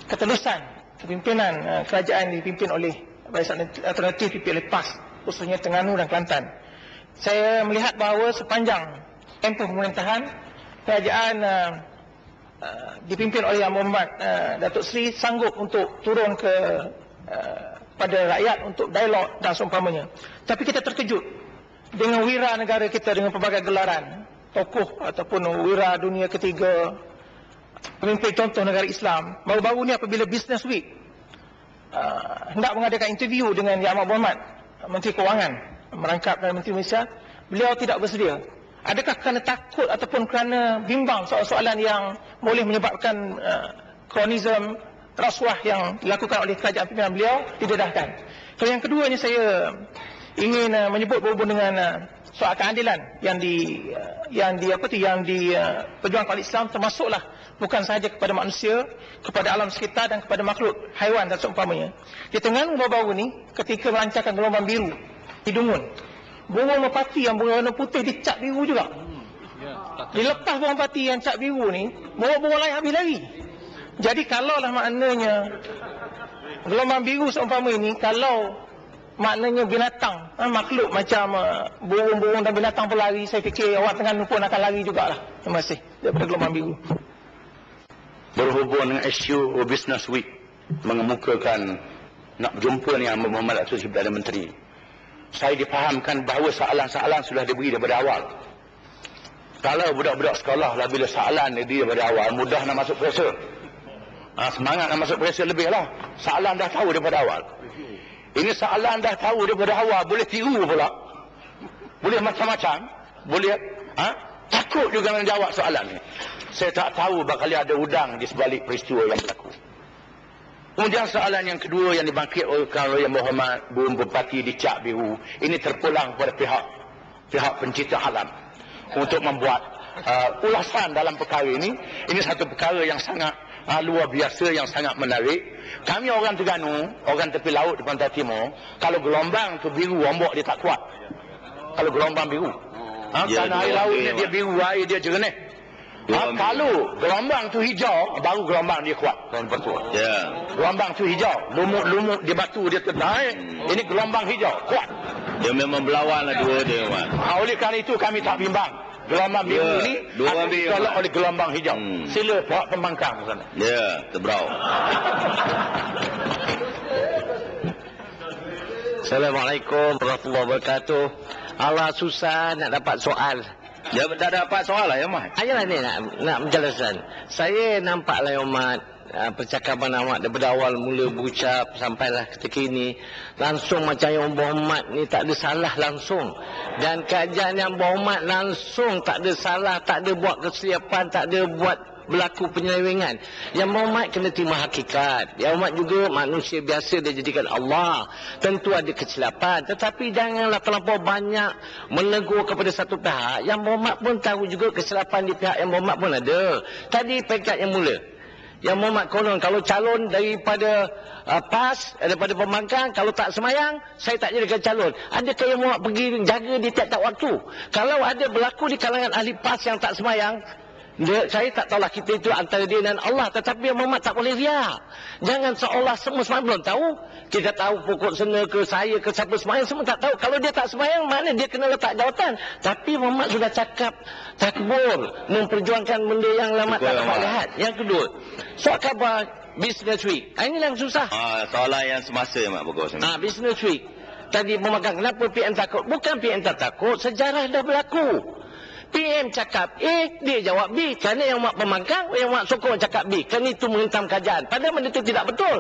E: ketelusan kepimpinan kerajaan dipimpin oleh Barisan Alternatif dipimpin oleh PAS, khususnya Terengganu dan Kelantan. Saya melihat bahawa sepanjang tempoh pemerintahan kerajaan dipimpin oleh Yang Berhormat Datuk Seri sanggup untuk turun ke pada rakyat untuk dialog dan seumpamanya. Tapi kita terkejut dengan wira negara kita dengan pelbagai gelaran tokoh ataupun wira dunia ketiga, pemimpin contoh negara Islam. Baru-baru ni apabila Business Week hendak mengadakan interview dengan Yang Amat Berhormat Menteri Kewangan merangkap Perdana Menteri Malaysia, beliau tidak bersedia. Adakah kerana takut ataupun kerana bimbang soalan-soalan yang boleh menyebabkan kronisme rasuah yang dilakukan oleh kerajaan pimpinan beliau didedahkan? Yang keduanya saya ingin menyebut berhubung dengan soal keadilan yang diperjuangkan oleh Islam, termasuklah bukan sahaja kepada manusia, kepada alam sekitar dan kepada makhluk haiwan dan seumpamanya. Di Terengganu baru-baru ni ketika melancarkan gelombang biru di Dungun, burung merpati yang berwarna putih dicap biru juga. Dilepas burung merpati yang cap biru ni, burung-burung lain habis lari. Jadi kalaulah maknanya gelombang biru seumpama ini, kalau maknanya binatang, makhluk macam burung-burung dan binatang pelari, saya fikir orang Terengganu pun akan lari jugalah. Terima kasih daripada gelombang biru.
A: Berhubung dengan isu Business Week, mengemukakan nak berjumpa dengan Muhammad Datuk Seri Perdana Menteri, saya difahamkan bahawa soalan-soalan sudah diberi daripada awal. Kalau budak-budak sekolah lah, bila soalan diberi daripada awal, mudah nak masuk pressure. Semangat nak masuk pressure lebih lah. Soalan dah tahu daripada awal. Ini soalan dah tahu daripada awal, boleh tiru pula, boleh macam-macam, boleh takut juga menjawab soalan ni. Saya tak tahu bakal ada udang di sebalik peristiwa yang berlaku. Kemudian soalan yang kedua yang dibangkit oleh Yang Berhormat Bupati di Cak Biru, ini terpulang kepada pihak pencipta alam untuk membuat ulasan dalam perkara ini. Ini satu perkara yang sangat luar biasa, yang sangat menarik. Kami orang Terengganu, orang tepi laut di pantai timur, kalau gelombang tu biru, ombak dia tak kuat. Kalau gelombang biru, kerana air lautnya dia biru, air dia jernih. Kalau gelombang tu hijau, baru gelombang dia kuat. Gelombang tu hijau, lumut di batu dia ternaik. Ini gelombang hijau, kuat.
B: Dia memang berlawan lah dua dia.
A: Oleh kerana itu kami tak bimbang. Gelombang biru ni akan ditolak oleh gelombang hijau. Sila pihak pembangkang sana.
B: Ya, terberau.
F: Assalamualaikum warahmatullahi wabarakatuh. Allah susah nak dapat soal.
B: Dia dah dapat soal lah ya Mat.
F: Ayolah ni nak menjelaskan. Saya nampaklah ya Mat, percakapan awak daripada awal mula berucap sampailah ketika ini langsung macam Yang Berhormat ni tak ada salah langsung, dan kajian Yang Berhormat langsung tak ada salah, tak ada buat kesilapan, tak ada buat berlaku penyelewengan. Yang Berhormat kena terima hakikat. Yang Berhormat juga manusia biasa dia jadikan Allah. Tentu ada kesilapan, tetapi janganlah terlampau banyak menegur kepada satu pihak. Yang Berhormat pun tahu juga kesilapan di pihak Yang Berhormat pun ada. Tadi peringkat yang mula, Yang Berhormat konon kalau calon daripada PAS, daripada pembangkang, kalau tak semayang, saya tak jadikan calon. Adakah Yang Berhormat pergi jaga di tiap-tiap waktu? Kalau ada berlaku di kalangan ahli PAS yang tak semayang, saya tak tahulah, kita itu antara dia dan Allah. Tetapi Yang Berhormat tak boleh riak. Jangan seolah semua semayang belum tahu. Kita tahu pokok sena ke saya ke siapa semayang, semua tak tahu. Kalau dia tak semayang, mana dia kena letak jawatan. Tapi Yang Berhormat sudah cakap takbur, memperjuangkan benda yang lama tak dapat lihat. Yang kedua, soal khabar Business Week. Ini yang susah.
B: Soalan yang semasa Mak Bagus.
F: Business Week. Tadi pemegang, kenapa PM takut? Bukan PM tak takut, sejarah dah berlaku. PM cakap A, dia jawab B. Kerana Yang Berhormat pembangkang, Yang Berhormat sokong cakap B. Kerana itu menghentam kajian. Padahal benda itu tidak betul.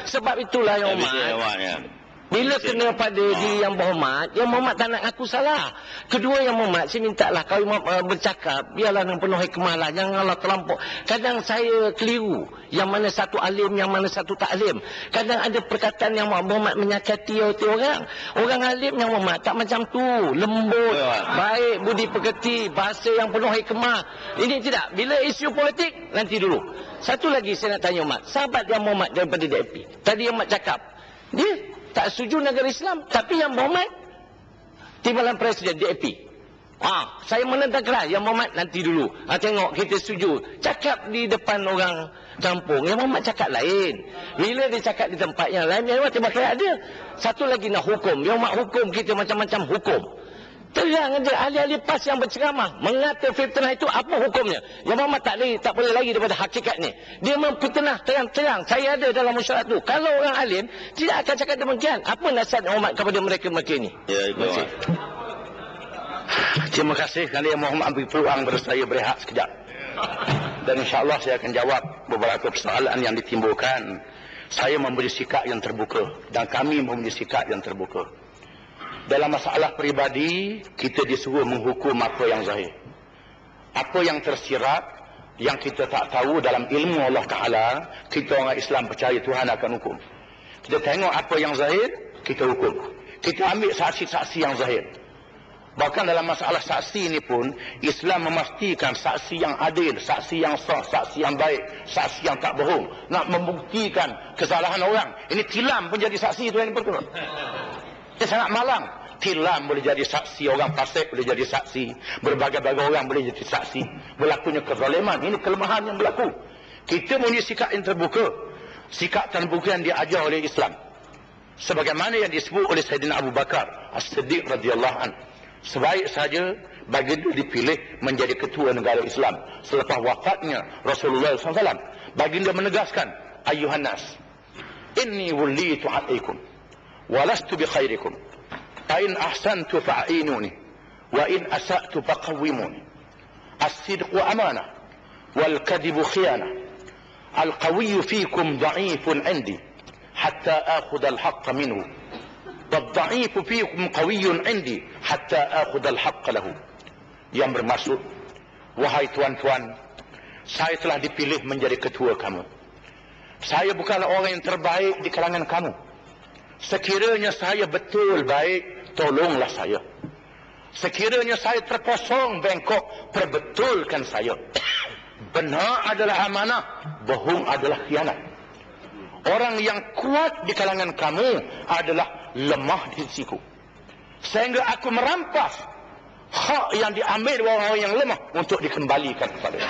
F: Sebab itulah Yang Berhormat, bila kena pada diri Yang Berhormat, Yang Berhormat tak nak ngaku salah. Kedua, Yang Berhormat, saya minta lah kalau Yang Berhormat bercakap, biarlah dengan penuh hikmah lah. Janganlah terlampau. Kadang saya keliru. Yang mana satu alim, yang mana satu tak alim. Kadang ada perkataan Yang Berhormat menyakiti orang. Orang alim Yang Berhormat tak macam tu. Lembut, baik, budi pekerti, bahasa yang penuh hikmah. Ini tidak. Bila isu politik, nanti dulu. Satu lagi saya nak tanya Mat. Sahabat Yang Berhormat daripada DAP. Tadi Yang Mat cakap, dia tak setuju negara Islam, tapi Yang Berhormat timbalan presiden DAP. Saya menentang keras. Yang Berhormat nanti dulu. Tengok kita setuju. Cakap di depan orang kampung, Yang Berhormat cakap lain. Bila dia cakap di tempat yang lain, Yang Berhormat tiba keras dia. Satu lagi nak hukum. Yang Berhormat hukum kita macam-macam hukum. Terang aja ahli-ahli PAS yang berceramah mengata fitnah itu apa hukumnya. Yang Berhormat tak boleh lagi daripada hakikat ni. Dia memfitnah terang-terang. Saya ada dalam masyarakat tu. Kalau orang alim tidak akan cakap demikian. Apa nasihat Yang Berhormat kepada mereka-mereka ini?
A: Terima kasih kerana Yang Berhormat beri peluang kepada saya berehat sekejap. Dan insya-Allah saya akan jawab beberapa persoalan yang ditimbulkan. Saya memberi sikap yang terbuka dan kami memberi sikap yang terbuka. Dalam masalah peribadi, kita disuruh menghukum apa yang zahir. Apa yang tersirat, yang kita tak tahu dalam ilmu Allah Ta'ala, kita orang Islam percaya Tuhan akan hukum. Kita tengok apa yang zahir, kita hukum. Kita ambil saksi-saksi yang zahir. Bahkan dalam masalah saksi ini pun, Islam memastikan saksi yang adil, saksi yang sah, saksi yang baik, saksi yang tak bohong. Nak membuktikan kesalahan orang. Ini tilam pun jadi saksi, itu yang betul. Dia sangat malang. Tilam boleh jadi saksi, orang fasik boleh jadi saksi, berbagai-bagai orang boleh jadi saksi. Berlakunya kezaliman, ini kelemahan yang berlaku. Kita punya sikap yang terbuka. Sikap terbuka yang diajar oleh Islam. Sebagaimana yang disebut oleh Sayyidina Abu Bakar As-Siddiq radhiyallahu anhu. Sebaik saja baginda dipilih menjadi ketua negara Islam selepas wafatnya Rasulullah SAW. Baginda menegaskan, Ayyuhan nas, inni wullitu alaikum walastu bi khairikum. Fa'in ahsantu fa'inuni wa in asa'tu faqawwimuni. As-sidqu amanah wal kadhibu khiyanah. Al-qawiyyu fikum dha'ifun 'indi hatta akhudha al-haqqa minhu. Wad-dha'ifu fikum qawiyyun 'indi hatta akhudha al-haqqa lahu. Yang bermaksud wahai tuan-tuan, saya telah dipilih menjadi ketua kamu. Saya bukanlah orang yang terbaik di kalangan kamu. Sekiranya saya betul baik, tolonglah saya. Sekiranya saya terkosong bengkok, perbetulkan saya. Benar adalah amanah, bohong adalah khianat. Orang yang kuat di kalangan kamu adalah lemah di sisiku. Sehingga aku merampas hak yang diambil orang-orang yang lemah untuk dikembalikan kepada.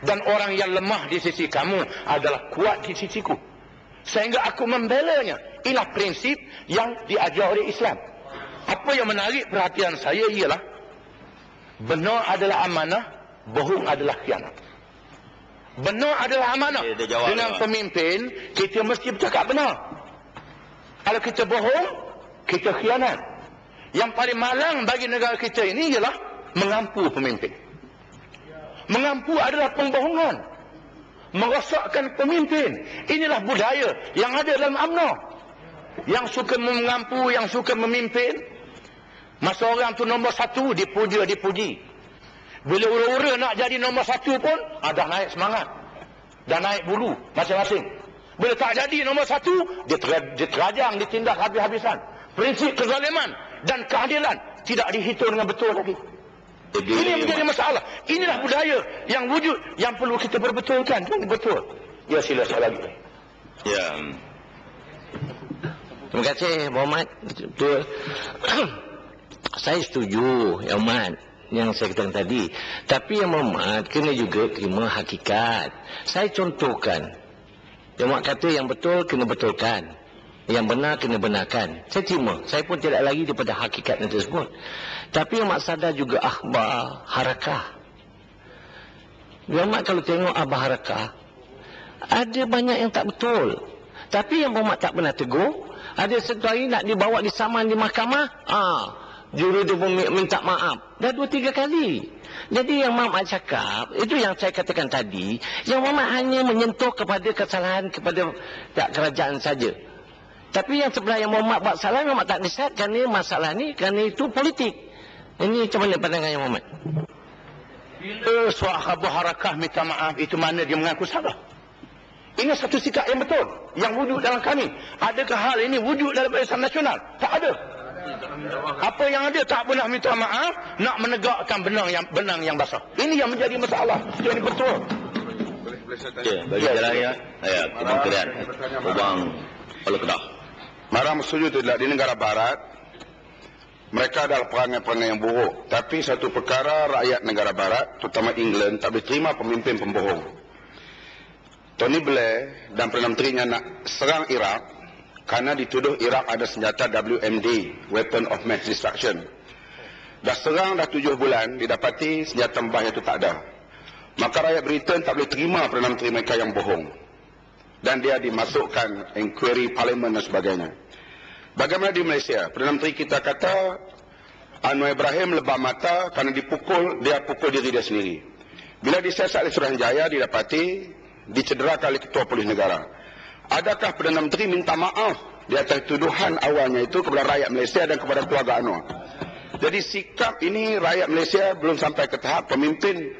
A: Dan orang yang lemah di sisi kamu adalah kuat di sisiku. Sehingga aku membelanya. Inilah prinsip yang diajar oleh Islam. Apa yang menarik perhatian saya ialah benar adalah amanah, bohong adalah khianat. Benar adalah amanah. Dengan pemimpin, kita mesti bercakap benar. Kalau kita bohong, kita khianat. Yang paling malang bagi negara kita ini ialah mengampu pemimpin. Mengampu adalah pembohongan. Merosakkan pemimpin. Inilah budaya yang ada dalam UMNO. Yang suka mengampu, yang suka memimpin. Masa orang tu nombor 1, dipuji. Bila ura-ura nak jadi nombor 1 pun, dah naik semangat. Dah naik bulu masing-masing. Bila tak jadi nombor 1, dia terajang, ditindak habis-habisan. Prinsip kezaliman dan keadilan tidak dihitung dengan betul lagi. Ini menjadi masalah. Inilah budaya yang wujud, yang perlu kita perbetulkan. Betul. Ya, sila saya lagi.
F: Ya. Terima kasih, Muhammad. Betul. Saya setuju, ya Muhammad, yang saya katakan tadi. Tapi yang Muhammad kena juga terima hakikat. Saya contohkan. Yang Muhammad kata yang betul kena betulkan. Yang benar kena benarkan. Saya terima. Saya pun tidak lagi daripada hakikat tersebut. Tapi yang Mak sadar juga akhbar harakah. Yang Mak kalau tengok akhbar harakah, ada banyak yang tak betul. Tapi yang Mak tak pernah tegur. Ada satu hari nak dibawa disaman di mahkamah. Juru dia minta maaf. Dah 2-3 kali. Jadi yang Mak cakap, itu yang saya katakan tadi, yang Mak hanya menyentuh kepada kesalahan kepada kerajaan saja. Tapi yang sebelah yang Muhammad buat salah, Muhammad tak nasihat kerana masalah ni, kerana itu politik. Ini macam mana pandangan yang Muhammad?
A: Bila sahabat harakah minta maaf, itu mana dia mengaku salah? Ini satu sikap yang betul, yang wujud dalam kami. Adakah hal ini wujud dalam Barisan Nasional? Tak ada. Apa yang ada tak pernah minta maaf, nak menegakkan benang yang basah. Ini yang menjadi masalah. Ini betul.
B: Ya, bagi rakyat, kementerian, Ubang Kepala Kedah.
G: Marah setuju tidak, di negara barat mereka adalah perangai-perangai yang buruk. Tapi satu perkara rakyat negara barat, terutama England, tak boleh terima pemimpin pembohong. Tony Blair dan Perdana Menterinya nak serang Iraq karena dituduh Iraq ada senjata WMD, Weapon of Mass Destruction. Dah serang dah 7 bulan, didapati senjata membahaya itu tak ada. Maka rakyat Britain tak boleh terima Perdana Menteri mereka yang bohong. Dan dia dimasukkan inquiry parlimen dan sebagainya. Bagaimana di Malaysia? Perdana Menteri kita kata Anwar Ibrahim lebah mata kerana dipukul, dia pukul diri dia sendiri. Bila disiasat oleh Suruhanjaya, didapati dicederakan oleh Ketua Polis Negara. Adakah Perdana Menteri minta maaf di atas tuduhan awalnya itu kepada rakyat Malaysia dan kepada keluarga Anwar? Jadi sikap ini rakyat Malaysia belum sampai ke tahap pemimpin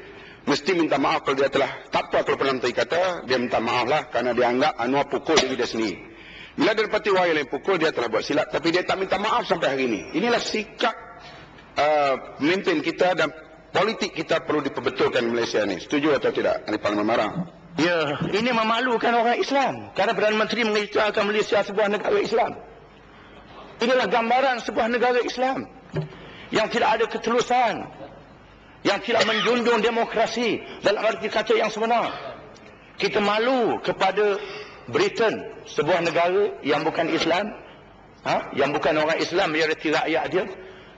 G: mesti minta maaf kalau dia telah, tak apa kalau Perdana Menteri kata dia minta maaf lah kerana dia anggap Anwar pukul diri dia sendiri. Bila dia dapati orang yang pukul, dia telah buat silap, tapi dia tak minta maaf sampai hari ini. Inilah sikap pemimpin kita dan politik kita perlu diperbetulkan di Malaysia ini. Setuju atau tidak? Ahli Parlimen Marang.
A: Ya, ini memalukan orang Islam. Kerana Perdana Menteri mengistilahkan Malaysia sebuah negara Islam. Inilah gambaran sebuah negara Islam yang tidak ada ketulusan, yang tidak menjunjung demokrasi dalam arti kata yang sebenar. Kita malu kepada Britain, sebuah negara yang bukan Islam, yang bukan orang Islam, majoriti rakyat dia.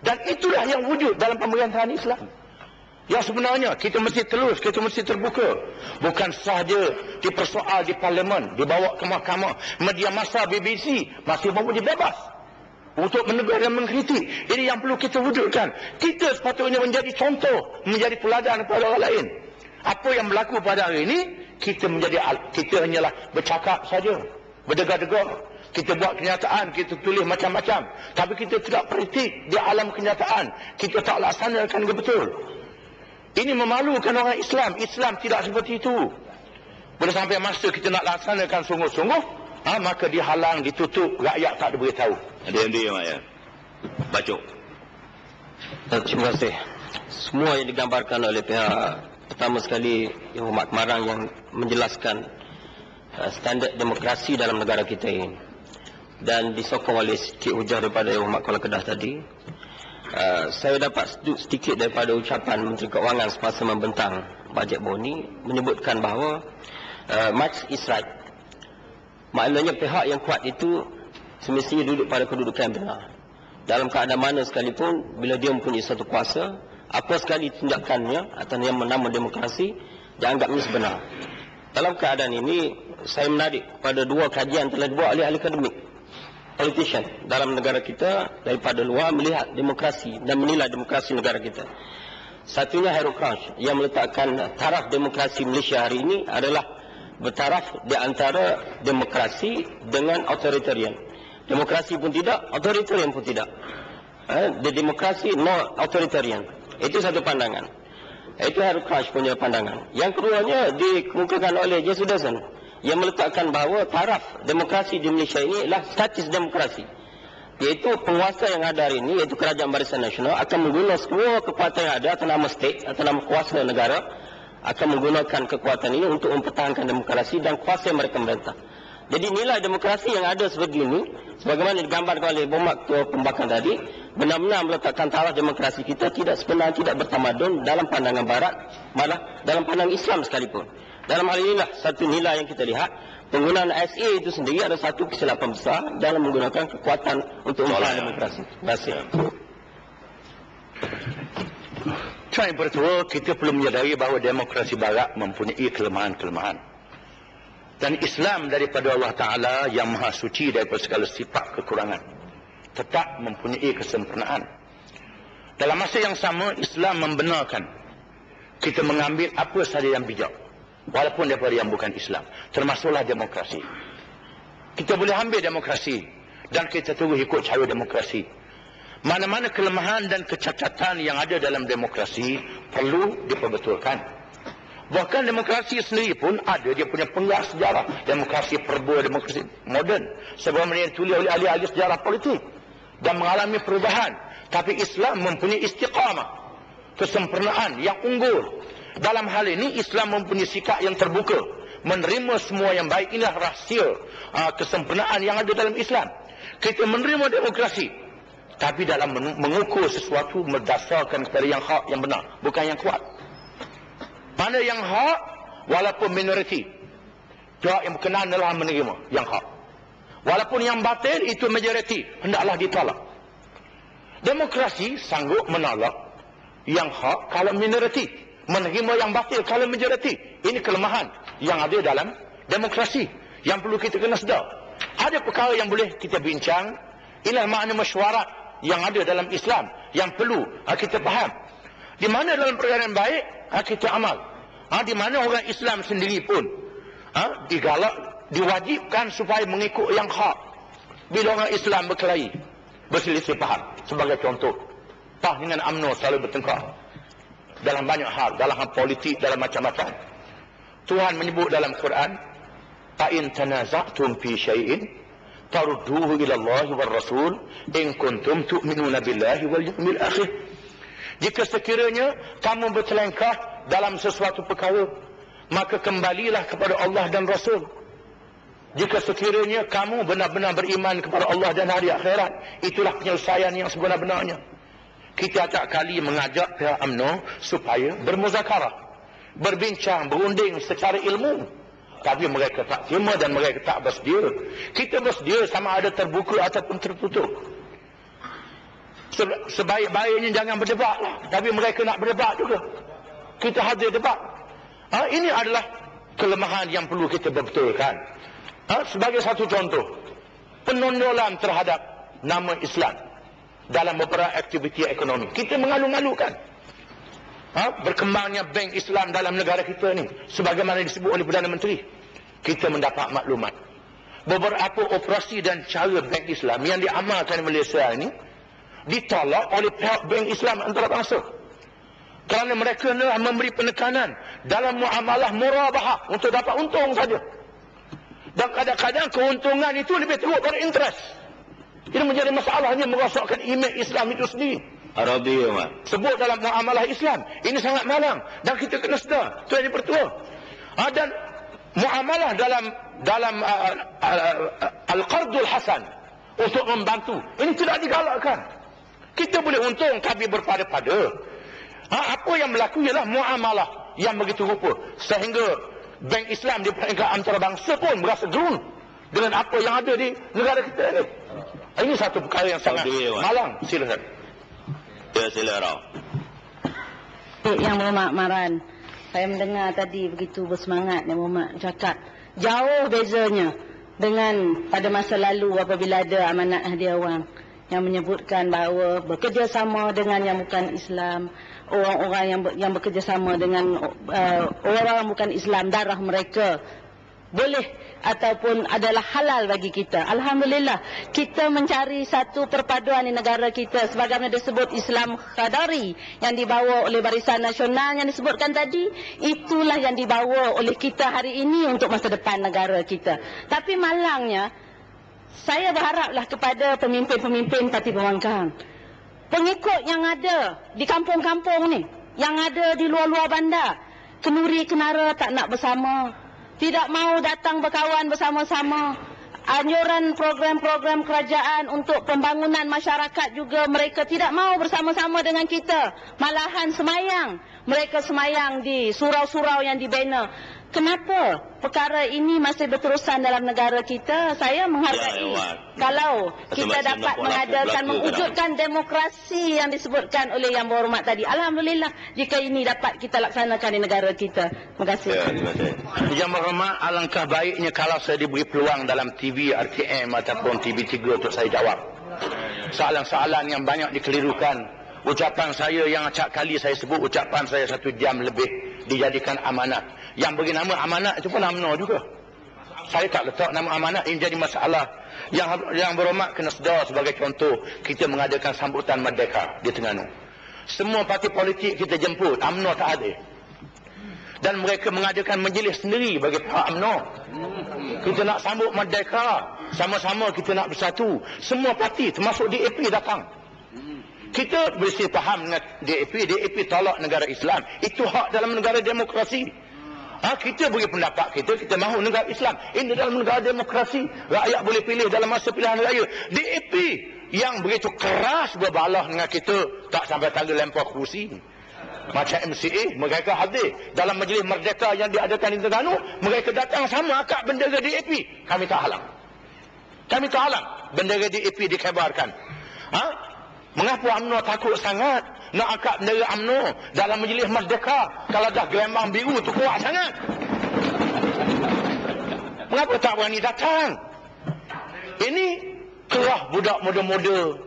A: Dan itulah yang wujud dalam pemerintahan Islam. Yang sebenarnya kita mesti telus, kita mesti terbuka. Bukan sahaja dipersoal di parlimen, dibawa ke mahkamah. Media massa BBC masih mahu dibebas untuk menegur dan mengkritik. Ini yang perlu kita wujudkan. Kita sepatutnya menjadi contoh, menjadi teladan kepada orang lain. Apa yang berlaku pada hari ini, kita hanyalah bercakap saja, berdegar-degar. Kita buat kenyataan, kita tulis macam-macam. Tapi kita tidak praktik di alam kenyataan. Kita tak laksanakan dengan betul. Ini memalukan orang Islam. Islam tidak seperti itu. Bila sampai masa kita nak laksanakan sungguh-sungguh, maka dihalang, ditutup, rakyat tak diberitahu.
B: Ada yang dia, Mak, ya? Bacuk.
H: Terima kasih. Semua yang digambarkan oleh pihak pertama sekali Yang Hormat Kemarang yang menjelaskan standard demokrasi dalam negara kita ini, dan disokong oleh sikit hujah daripada Yang Hormat Kuala Kedah tadi. Saya dapat sedikit daripada ucapan Menteri Keuangan semasa membentang bajet Boni, menyebutkan bahawa much is right. Maknanya pihak yang kuat itu semestinya duduk pada kedudukan yang benar. Dalam keadaan mana sekalipun, bila dia mempunyai satu kuasa, apa sekali tindakannya atau yang bernama demokrasi dianggapnya sebenar. Dalam keadaan ini, saya menarik pada dua kajian telah dibuat oleh ahli akademik, politician dalam negara kita daripada luar melihat demokrasi dan menilai demokrasi negara kita. Satunya Harold Crouch yang meletakkan taraf demokrasi Malaysia hari ini adalah bertaraf di antara demokrasi dengan authoritarian. Demokrasi pun tidak, authoritarian pun tidak. The demokrasi no authoritarian. Itu satu pandangan. Itu Harold Crouch punya pandangan. Yang keduanya dikemukakan oleh Jesse Dawson yang meletakkan bahawa taraf demokrasi di Malaysia ini adalah status demokrasi. Iaitu penguasa yang ada hari ini, iaitu Kerajaan Barisan Nasional, akan menggunakan semua kekuatan yang ada atas nama state, atas nama kuasa negara, akan menggunakan kekuatan ini untuk mempertahankan demokrasi dan kuasa yang mereka merintah. Jadi nilai demokrasi yang ada seperti ini, sebagaimana digambarkan oleh Bomak Ketua Pembakar tadi, benar-benar meletakkan taraf demokrasi kita tidak sebenar, tidak bertamadun dalam pandangan Barat, malah dalam pandangan Islam sekalipun. Dalam hal inilah satu nilai yang kita lihat, penggunaan SA itu sendiri ada satu kesilapan besar dalam menggunakan kekuatan untuk mempertahankan demokrasi. Terima kasih.
A: Yang pertama, kita perlu menyadari bahawa demokrasi Barat mempunyai kelemahan-kelemahan. Dan Islam daripada Allah Ta'ala yang maha suci daripada segala sifat kekurangan tetap mempunyai kesempurnaan. Dalam masa yang sama, Islam membenarkan kita mengambil apa sahaja yang bijak, walaupun daripada yang bukan Islam, termasuklah demokrasi. Kita boleh ambil demokrasi dan kita terus ikut cara demokrasi. Mana-mana kelemahan dan kecacatan yang ada dalam demokrasi perlu diperbetulkan. Bahkan demokrasi sendiri pun ada dia punya penggal sejarah. Demokrasi perba, demokrasi moden, sebagaimana yang ditulis oleh ahli-ahli sejarah politik dan mengalami perubahan. Tapi Islam mempunyai istiqamah, kesempurnaan yang unggul. Dalam hal ini Islam mempunyai sikap yang terbuka, menerima semua yang baik. Inilah rahsia kesempurnaan yang ada dalam Islam. Kita menerima demokrasi, tapi dalam mengukur sesuatu berdasarkan kepada yang hak, yang benar, bukan yang kuat. Mana yang hak, walaupun minoriti, pihak yang berkenaan adalah menerima yang hak. Walaupun yang batil, itu majoriti, hendaklah ditolak. Demokrasi sanggup menolak yang hak kalau minoriti, menerima yang batil kalau majoriti. Ini kelemahan yang ada dalam demokrasi yang perlu kita kena sedar. Ada perkara yang boleh kita bincang. Inilah makna mesyuarat yang ada dalam Islam yang perlu kita faham. Di mana dalam perkara yang baik kita amal. Di mana orang Islam sendiri pun digalak, diwajibkan supaya mengikut yang hak. Bila orang Islam berkelahi, berselisih faham, sebagai contoh, PAH dengan UMNO selalu bertengkar dalam banyak hal, dalam hal politik, dalam macam-macam. Tuhan menyebut dalam Quran, fa in tanaza'tum fi syai'in tarudduhu ila Allah wal Rasul in kuntum tu'minuna billahi wal yawmil akhir. Jika sekiranya kamu bertelengkah dalam sesuatu perkara, maka kembalilah kepada Allah dan Rasul. Jika sekiranya kamu benar-benar beriman kepada Allah dan hari akhirat, itulah penyelesaian yang sebenar-benarnya. Kita tak kali mengajak pihak UMNO supaya bermuzakarah, berbincang, berunding secara ilmu. Tapi mereka tak terima dan mereka tak bersedia. Kita bersedia sama ada terbuka ataupun tertutup. Sebaik-baiknya jangan berdebat lah. Tapi mereka nak berdebat juga. Kita hadir debat. Ini adalah kelemahan yang perlu kita berbetulkan. Sebagai satu contoh, penondolan terhadap nama Islam dalam beberapa aktiviti ekonomi. Kita mengalu-alukan berkembangnya bank Islam dalam negara kita ni, sebagaimana disebut oleh Perdana Menteri. Kita mendapat maklumat beberapa operasi dan cara bank Islam yang diamalkan di Malaysia ini ditolak oleh pihak bank Islam antarabangsa. Kerana mereka adalah memberi penekanan dalam muamalah murabahah untuk dapat untung saja. Dan kadang-kadang keuntungan itu lebih teruk pada interest. Ini menjadi masalahnya merosakkan imej Islam itu sendiri.
B: Arabi, Mak.
A: Sebut dalam muamalah Islam. Ini sangat malang. Dan kita kena sedar. Itu yang dipertua. Dan muamalah dalam Al-Qardul Hasan untuk membantu. Ini tidak digalakkan. Kita boleh untung tapi berpada-pada. Apa yang berlaku ialah muamalah yang begitu rupa. Sehingga Bank Islam di peringkat antarabangsa pun merasa gerun dengan apa yang ada di negara kita ini. Ini satu perkara yang sangat malang. Silakan.
B: Ya, silakan.
I: Yang Muhammad Maran, saya mendengar tadi begitu bersemangat yang Muhammad cakap. Jauh bezanya dengan pada masa lalu apabila ada amanat hadiah wang yang menyebutkan bahawa bekerjasama dengan yang bukan Islam, orang-orang yang bekerjasama dengan orang bukan Islam, darah mereka boleh ataupun adalah halal bagi kita. Alhamdulillah, kita mencari satu perpaduan di negara kita sebagaimana disebut Islam Qadari yang dibawa oleh Barisan Nasional yang disebutkan tadi. Itulah yang dibawa oleh kita hari ini untuk masa depan negara kita. Tapi malangnya, saya berharaplah kepada pemimpin-pemimpin parti pembangkang, pengikut yang ada di kampung-kampung ni, yang ada di luar-luar bandar, kenuri kenara tak nak bersama, tidak mau datang berkawan bersama-sama. Anjuran program-program kerajaan untuk pembangunan masyarakat juga mereka tidak mau bersama-sama dengan kita. Malahan semayang. Mereka semayang di surau-surau yang dibina. Kenapa perkara ini masih berterusan dalam negara kita? Saya menghargai kalau kita dapat mengadakan, mewujudkan demokrasi yang disebutkan oleh Yang Berhormat tadi. Alhamdulillah jika ini dapat kita laksanakan di negara kita. Terima kasih.
A: Yang Berhormat, alangkah baiknya kalau saya diberi peluang dalam TV RTM ataupun TV3 untuk saya jawab soalan-soalan yang banyak dikelirukan. Ucapan saya yang acap kali saya sebut, ucapan saya 1 jam lebih dijadikan amanat. Yang beri nama amanat itu pun UMNO juga. Saya tak letak nama amanat, ini jadi masalah. Yang Berhormat kena sedar sebagai contoh, kita mengadakan sambutan Merdeka di Terengganu. Semua parti politik kita jemput, UMNO tak ada. Dan mereka mengadakan majlis sendiri bagi pihak UMNO. Kita nak sambut Merdeka, sama-sama kita nak bersatu. Semua parti termasuk DAP datang. Kita mesti faham dengan DAP tolak negara Islam. Itu hak dalam negara demokrasi. Kita beri pendapat kita mahu negara Islam. Ini dalam negara demokrasi. Rakyat boleh pilih dalam masa pilihan raya. DAP yang begitu keras berbalah dengan kita, tak sampai tangga lempar kerusi. Macam MCA, mereka hadir dalam majlis Merdeka yang diadakan di Terengganu. Mereka datang sama akak bendera DAP. Kami tak halang. Kami tak halang bendera DAP dikebarkan. Mengapa UMNO takut sangat nak angkat bendera UMNO dalam majlis Merdeka kalau dah gelembang biru tu kuat sangat? Mengapa tak berani datang? Ini kelah budak muda-muda,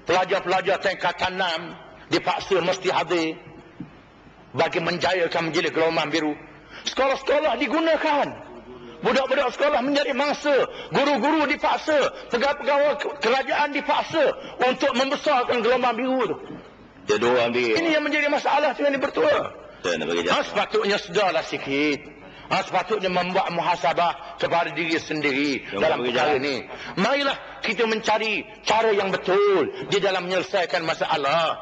A: pelajar-pelajar tingkatan 6 dipaksa mesti hadir bagi menjayakan majlis gelombang biru. Sekolah-sekolah digunakan. Budak-budak sekolah menjadi mangsa, guru-guru dipaksa, pegawai-pegawai kerajaan dipaksa untuk membesarkan gelombang biru tu. Ini yang menjadi masalah tu yang dipertua. Sepatutnya sedarlah sikit. Sepatutnya membuat muhasabah kepada diri sendiri dalam perkara ini. Marilah kita mencari cara yang betul di dalam menyelesaikan masalah.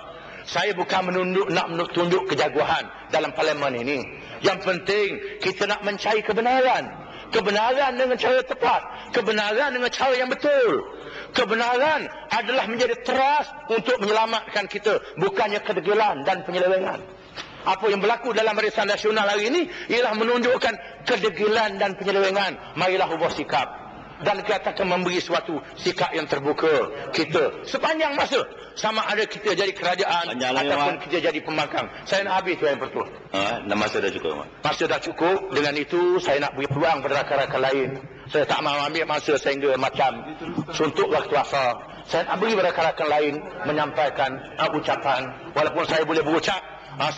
A: Saya bukan nak menunjuk kejaguhan dalam parlimen ini. Yang penting kita nak mencari kebenaran. Kebenaran dengan cara tepat. Kebenaran dengan cara yang betul. Kebenaran adalah menjadi teras untuk menyelamatkan kita. Bukannya kedegilan dan penyelewengan. Apa yang berlaku dalam Barisan Nasional hari ini ialah menunjukkan kedegilan dan penyelewengan. Marilah ubah sikap. Dan kita akan memberi suatu sikap yang terbuka kita sepanjang masa, sama ada kita jadi kerajaan ataupun kita jadi pembangkang. Saya nak habis tu yang pertua.
B: Masa dah cukup.
A: Masa dah cukup. Dengan itu saya nak beri peluang pada rakan-rakan lain. Saya tak mahu ambil masa sehingga macam suntuk waktu asar. Saya nak beri pada rakan-rakan lain menyampaikan ucapan. Walaupun saya boleh berucap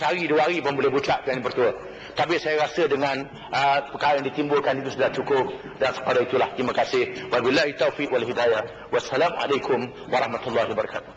A: sehari 2 hari pun boleh berucap yang pertua. Tapi saya rasa dengan perkara yang ditimbulkan itu sudah cukup. Dan kepada itulah terima kasih. Wabillahi taufiq wal hidayah. Wassalamualaikum warahmatullahi wabarakatuh.